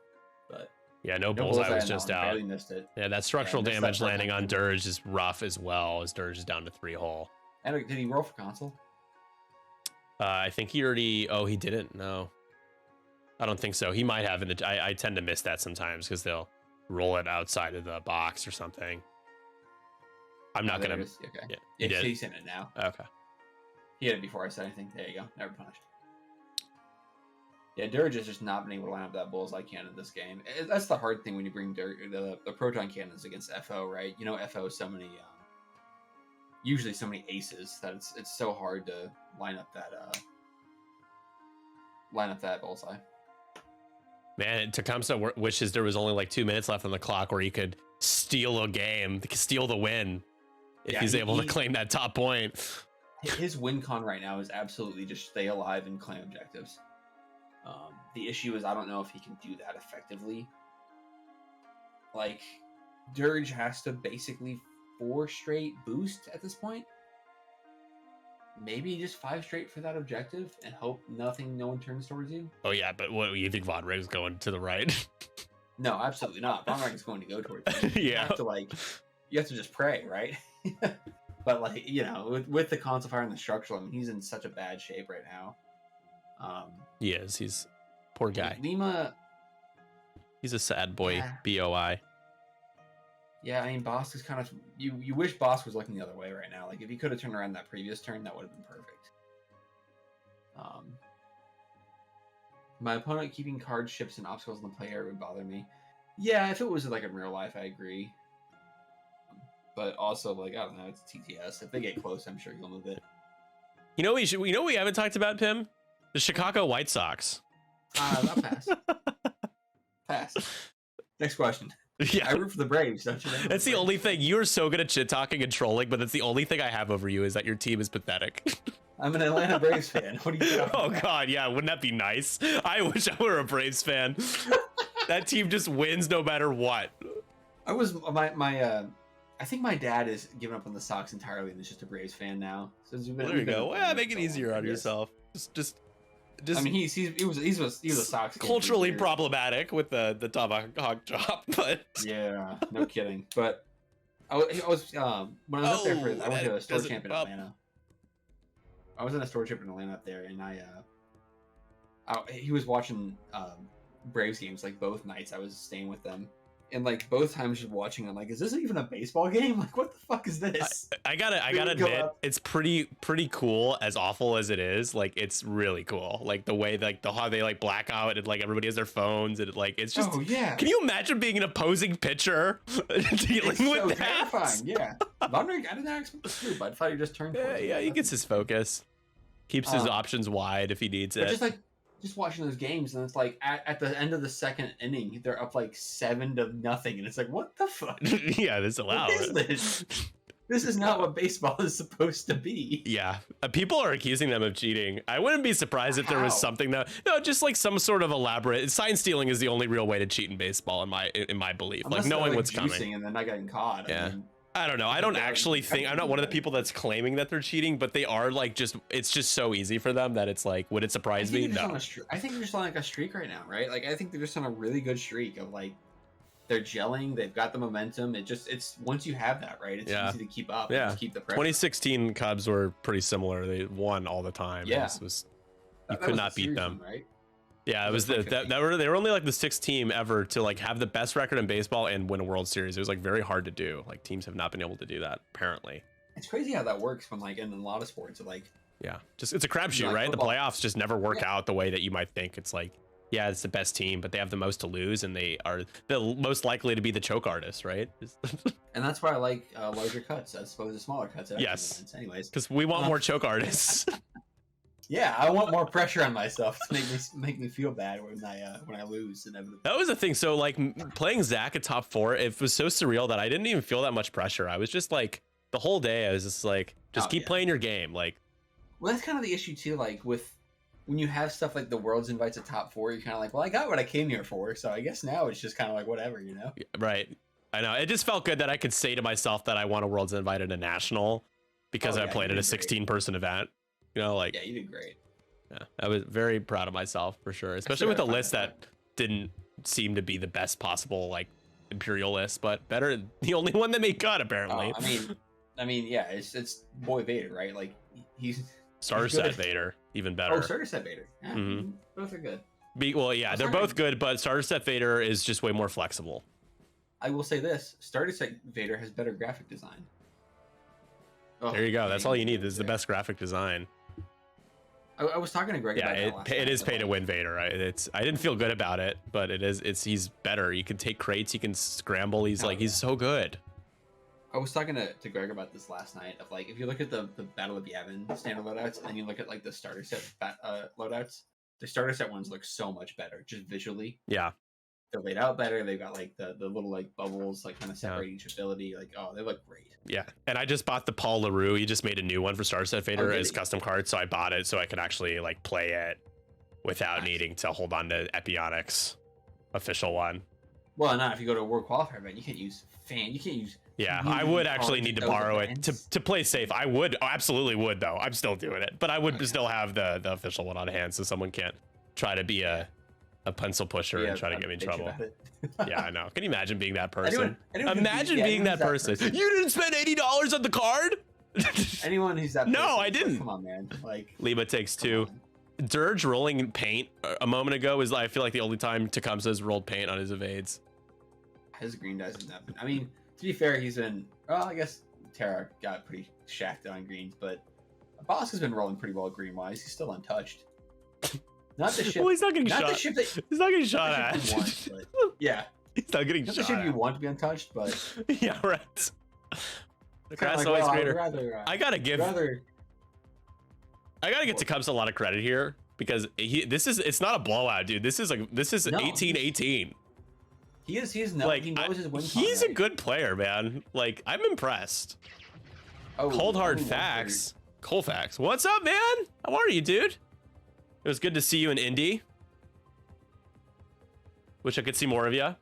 But yeah, no bullseye was just out. Barely missed it. Yeah, that structural damage landing on Dirge is rough as well, as Dirge is down to 3 hull. And did he roll for console? I think he already. Oh, he didn't. No, I don't think so. He might have. I tend to miss that sometimes because they'll roll it outside of the box or something. I'm not gonna. Okay. Yeah, he's in it now. Okay. He had it before I said anything. There you go. Never punished. Yeah, Dirge has just not been able to line up that bullseye cannon in this game. That's the hard thing when you bring the proton cannons against FO, right? FO has so many, usually so many aces that it's so hard to line up that bullseye. Man, Tecumseh wishes there was only like 2 minutes left on the clock where he could steal a game, steal the win, if he's able to claim that top point. His win con right now is absolutely just stay alive and claim objectives. The issue is I don't know if he can do that effectively. Like, Dirge has to basically 4 straight boost at this point. Maybe just 5 straight for that objective and hope no one turns towards you. Oh yeah, but what you think Von Reg's going to the right? No, absolutely not. Von Reg's going to go towards you. Yeah. You have to just pray, right? But like, with the console fire and the structural, I mean, he's in such a bad shape right now. He is. He's poor guy. Lima. He's a sad boy. Yeah. BOI. Yeah, I mean, Boss is kind of. You wish Boss was looking the other way right now. Like if he could have turned around that previous turn, that would have been perfect. My opponent keeping cards, ships, and obstacles in the play area would bother me. Yeah, if it was like in real life, I agree. But also, like, I don't know, it's TTS. If they get close, I'm sure he'll move it. We haven't talked about, Pim? The Chicago White Sox. I'll pass. Pass. Next question. Yeah. I root for the Braves, don't you know? That's the only thing. You are so good at shit talking and trolling, but that's the only thing I have over you is that your team is pathetic. I'm an Atlanta Braves fan. What are you talking Oh about? God, yeah, wouldn't that be nice? I wish I were a Braves fan. That team just wins no matter what. I was I think my dad is giving up on the Sox entirely and is just a Braves fan now. So There you go. Well, make it easier on yourself. Just. I mean, he was a Sox culturally problematic with the tomahawk chop, but yeah, no kidding. But I was when I was up there I went to a store camp in Atlanta. I was in a store trip in Atlanta up there, and he was watching Braves games like both nights. I was staying with them, and like both times just watching. I'm like, is this even a baseball game? Like, what the fuck is this? I gotta admit, it's pretty cool. As awful as it is, like it's really cool. Like the way how they like black out and like everybody has their phones and like it's just. Oh yeah. Can you imagine being an opposing pitcher dealing with that? Terrifying. Yeah. I didn't expect this too, but I thought he just turned. Yeah, he gets his focus. Keeps his options wide if he needs it. Just watching those games, and it's like at the end of the second inning, they're up like 7-0, and it's like, what the fuck? Yeah, this allowed. What is this? This is not what baseball is supposed to be. Yeah, people are accusing them of cheating. I wouldn't be surprised if there was something just like some sort of elaborate sign stealing is the only real way to cheat in baseball, in my belief. Unless like knowing what's coming and then not getting caught. Yeah. I don't know. I don't actually think I'm not one of the people that's claiming that they're cheating, but they are like it's just so easy for them that it's like, would it surprise me? No. I think they're just on like a streak right now, right? Like I think they're just on a really good streak of like they're gelling, they've got the momentum. It's once you have that, right? It's easy to keep up. Yeah. And keep the pressure. 2016 Cubs were pretty similar. They won all the time. Yeah. You could not beat them. One, right? Yeah, it was they were only like the 6th team ever to like have the best record in baseball and win a World Series. It was like very hard to do. Like teams have not been able to do that apparently. It's crazy how that works when like in a lot of sports, like just it's a crapshoot, like, right? Football. The playoffs just never work out the way that you might think. It's like it's the best team, but they have the most to lose, and they are the most likely to be the choke artists, right? And that's why I like larger cuts as opposed to smaller cuts. Yes, anyways, because we want more choke artists. Yeah, I want more pressure on myself to make me feel bad when I lose inevitably. That was the thing. So like playing Zach at top 4, it was so surreal that I didn't even feel that much pressure. I was just like the whole day I was just like, keep playing your game. Like, well, that's kind of the issue too. Like with when you have stuff like the Worlds invites at top 4, you're kind of like, well, I got what I came here for, so I guess now it's just kind of like whatever, you know? Yeah, right. I know. It just felt good that I could say to myself that I want a Worlds invite at a national because I played at a 16-person event. You know, like you did great. Yeah, I was very proud of myself for sure, especially with a list that didn't seem to be the best possible like Imperial list, but better the only one that made cut apparently. I mean, yeah, it's boy Vader, right? Like he's starter set Vader, even better. Oh, starter set Vader. Yeah, both are good. They're both good, but starter set Vader is just way more flexible. I will say this: starter set Vader has better graphic design. There you go. That's all you need. This is the best graphic design. I was talking to Greg about that it is pay to win Vader. I didn't feel good about it, but he's better. You can take crates, you can scramble. He's so good. I was talking to Greg about this last night of like, if you look at the Battle of Yavin standard loadouts and then you look at like the starter set loadouts, the starter set ones look so much better just visually. Yeah. They're laid out better. They've got like the little like bubbles like kind of separate each ability. Like, oh, they look great. Yeah, and I just bought the Paul LaRue. He just made a new one for Starter Set Vader as custom card, so I bought it so I could actually like play it without needing to hold on to Epionics official one. Well, not if you go to a World Qualifier event, you can't use fan. You can't use. Yeah, I would actually need to borrow it to play safe. I would absolutely would though. I'm still doing it, but I would still have the official one on hand, so someone can't try to be a pencil pusher and try to get me in trouble. Yeah, I know. Can you imagine being that person? Imagine being that person. You didn't spend $80 on the card? Anyone who's that person, no, I didn't. Like, come on, man. Like Lima takes 2. Dirge rolling paint a moment ago is I feel like the only time Tecumseh has rolled paint on his evades. His green dice isn't that. I mean, to be fair, he's been. Well, I guess Terra got pretty shacked on greens, but Boss has been rolling pretty well green wise. He's still untouched. Not the ship. Well, he's not getting shot. He's not getting shot at. Yeah. He's not getting shot. The ship you want to be untouched, but yeah, right. The grass always greater. I gotta get Tecumseh a lot of credit here because it's not a blowout, dude. This is 18-18. He is no. Like, he knows his win. He's a good player, man. Like, I'm impressed. Cold hard facts. Colfax, what's up, man? How are you, dude? It was good to see you in Indy. Wish I could see more of you.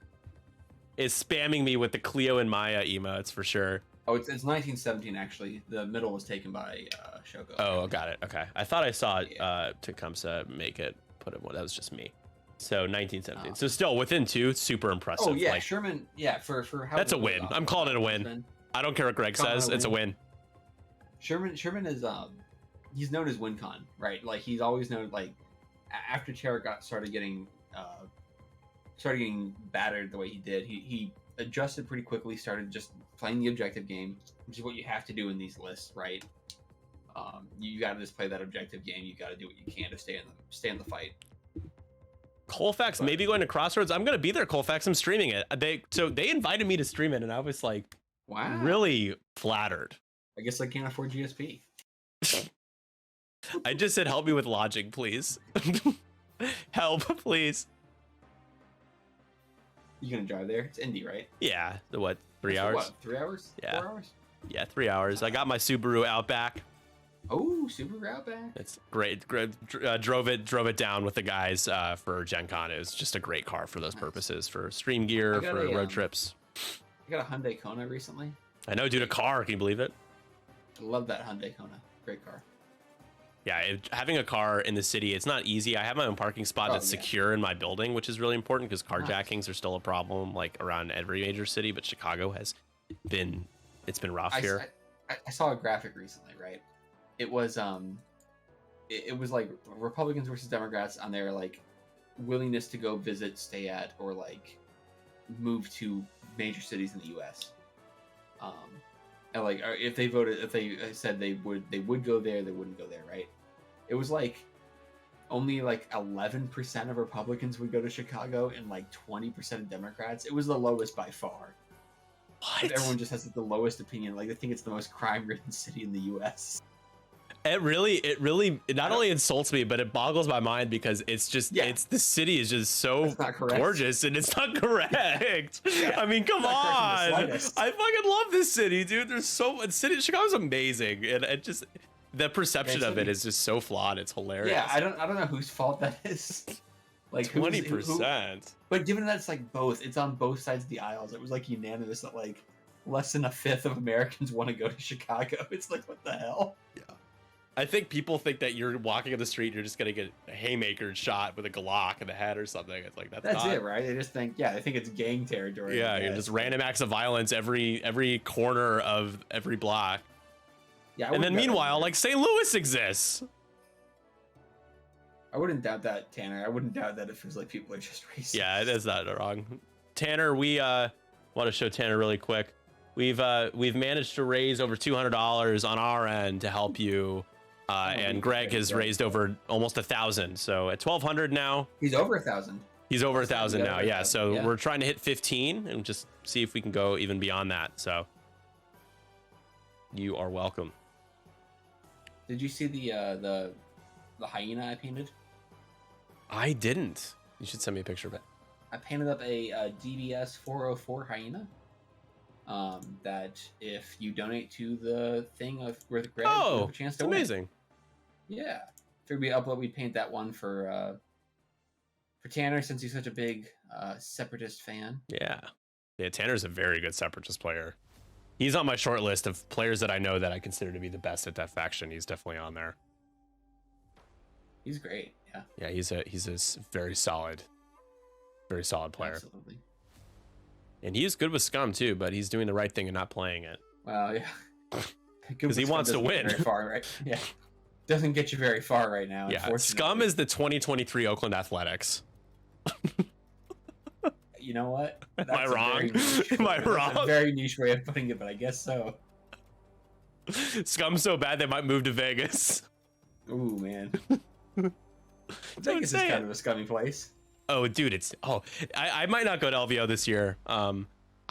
Is spamming me with the Cleo and Maya emotes for sure. Oh, it's 1917 actually. The middle was taken by Shoko. Oh, got it. Okay, I thought I saw Tecumseh make it. Put it. That was just me. So 1917. So still within 2. Super impressive. Oh yeah, like, Sherman. Yeah, for how. That's a win. I'm calling it a win. I don't care what Greg says. It's a win. Sherman is he's known as WinCon, right? Like he's always known like after Terra started getting battered the way he did, he adjusted pretty quickly, started just playing the objective game, which is what you have to do in these lists, right? You got to just play that objective game. You got to do what you can to stay in the fight. Colfax maybe going to Crossroads. I'm gonna be there, Colfax. I'm streaming it. They invited me to stream it, and I was like, wow, really flattered. I guess I can't afford GSP. I just said, help me with lodging, please. Help, please. You gonna drive there? It's Indy, right? Yeah. The what? 3 hours? What? 3 hours? Yeah. 4 hours? Yeah, 3 hours. I got my Subaru Outback. Oh, Subaru Outback. It's great. Drove it down with the guys for Gen Con. It was just a great car for those purposes, for stream gear, for road trips. I got a Hyundai Kona recently. I know, dude. A car. Can you believe it? I love that Hyundai Kona. Great car. Yeah, having a car in the city, it's not easy. I have my own parking spot that's secure in my building, which is really important because carjackings are still a problem, like around every major city. But Chicago has been rough here. I saw a graphic recently, right? It was it was like Republicans versus Democrats on their like willingness to go visit, stay at, or like move to major cities in the U.S. And like if they said they would go there, they wouldn't go there, right? It was like only like 11% of Republicans would go to Chicago and like 20% of Democrats. It was the lowest by far. What? But everyone just has the lowest opinion. Like they think it's the most crime-ridden city in the U.S. It really not only insults me, but it boggles my mind because it's just the city is just so gorgeous and it's not correct. I mean, come on. I fucking love this city, dude. There's so much Chicago's amazing, and it just the perception of it is just so flawed. It's hilarious. Yeah, I don't know whose fault that is. Like 20%. But given that it's like both, it's on both sides of the aisles. It was like unanimous that like less than a fifth of Americans want to go to Chicago. It's like, what the hell? Yeah. I think people think that you're walking on the street, you're just gonna get a haymaker shot with a Glock in the head or something. It's like that's not it, right? They just think, they think it's gang territory. Yeah, you're just random acts of violence every corner of every block. Yeah, and then meanwhile, like St. Louis exists. I wouldn't doubt that, Tanner. I wouldn't doubt that it feels like people are just racist. Yeah, that's not wrong. Tanner, we want to show Tanner really quick. We've managed to raise over $200 on our end to help you. And Greg has raised over almost 1,000, so at 1,200 now. He's over 1,000. He's over 1,000 now, yeah. So we're trying to hit 15 and just see if we can go even beyond that. So you are welcome. Did you see the hyena I painted? I didn't. You should send me a picture of it. I painted up a DBS 404 hyena. That if you donate to the thing with Greg, you have a chance to win. Amazing. Yeah, figured we upload. We'd paint that one for Tanner since he's such a big Separatist fan. Yeah, Tanner's a very good Separatist player. He's on my short list of players that I know that I consider to be the best at that faction. He's definitely on there. He's great. Yeah. Yeah, he's a very solid player. Absolutely. And he is good with Scum too, but he's doing the right thing and not playing it. Well, yeah. Because he wants to win. Very far, right? Yeah. Doesn't get you very far right now. Yeah. Scum is the 2023 Oakland Athletics. You know what? Am I wrong? Am I wrong? That's a very niche way of putting it, but I guess so. Scum's so bad they might move to Vegas. Ooh, man. Vegas is kind of a scummy place. Oh, dude, I might not go to LVO this year.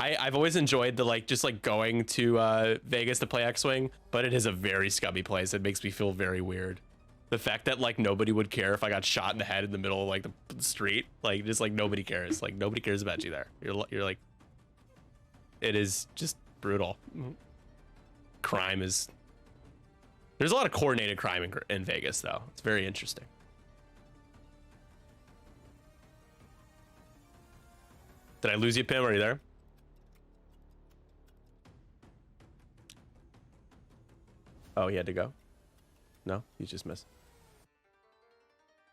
I've always enjoyed the going to Vegas to play X-Wing, but it is a very scummy place. It makes me feel very weird. The fact that nobody would care if I got shot in the head in the middle of the street, nobody cares. Nobody cares about you there. You're like, it is just brutal. Crime is There's a lot of coordinated crime in Vegas, though. It's very interesting. Did I lose you, Pim? Are you there? Oh, he had to go? No, he just missed.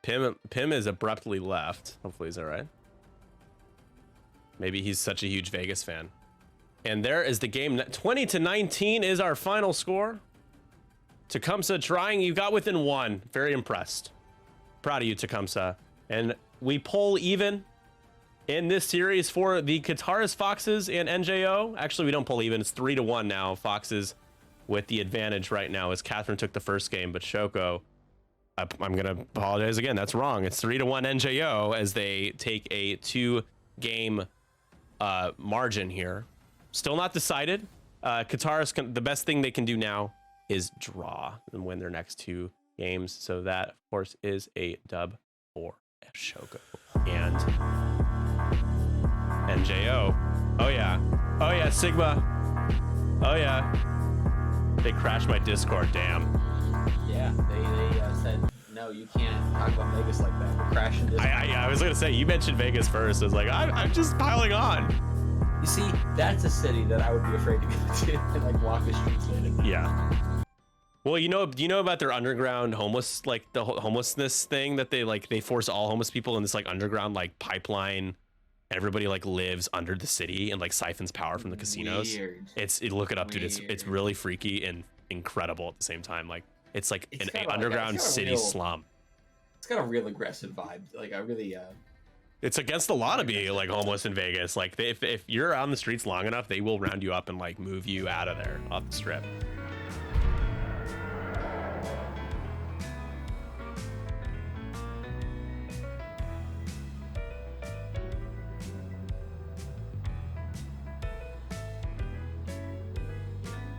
Pim is abruptly left. Hopefully he's all right. Maybe he's such a huge Vegas fan. And there is the game. 20-19 is our final score. Tecumseh trying. You got within 1. Very impressed. Proud of you, Tecumseh. And we pull even in this series for the Ketaris Foxes and NJO. Actually, we don't pull even. It's 3-1 now. Foxes with the advantage right now as Catherine took the first game, but Shoko, I'm going to apologize again. That's wrong. It's 3-1 NJO as they take a 2-game margin here. Still not decided. Ketaris, the best thing they can do now is draw and win their next 2 games. So that, of course, is a dub for Shoko and NJO. Oh yeah. Oh yeah, Sigma. Oh yeah. They crashed my Discord, damn. Yeah, they said, no, you can't talk about Vegas like that. We're crashing Discord. I was gonna say, you mentioned Vegas first. I was like, I'm just piling on. You see, that's a city that I would be afraid to go to and like walk the streets late at night. Yeah. Well, do you know about their underground homeless, like the homelessness thing that they force all homeless people in this like underground like pipeline? Everybody like lives under the city and like siphons power from the casinos. Weird. Look it up, dude. It's really freaky and incredible at the same time. Like it's like an underground city slum. It's got a real aggressive vibe. Like I really it's against the law to be like homeless in Vegas. Like if you're on the streets long enough, they will round you up and like move you out of there off the strip.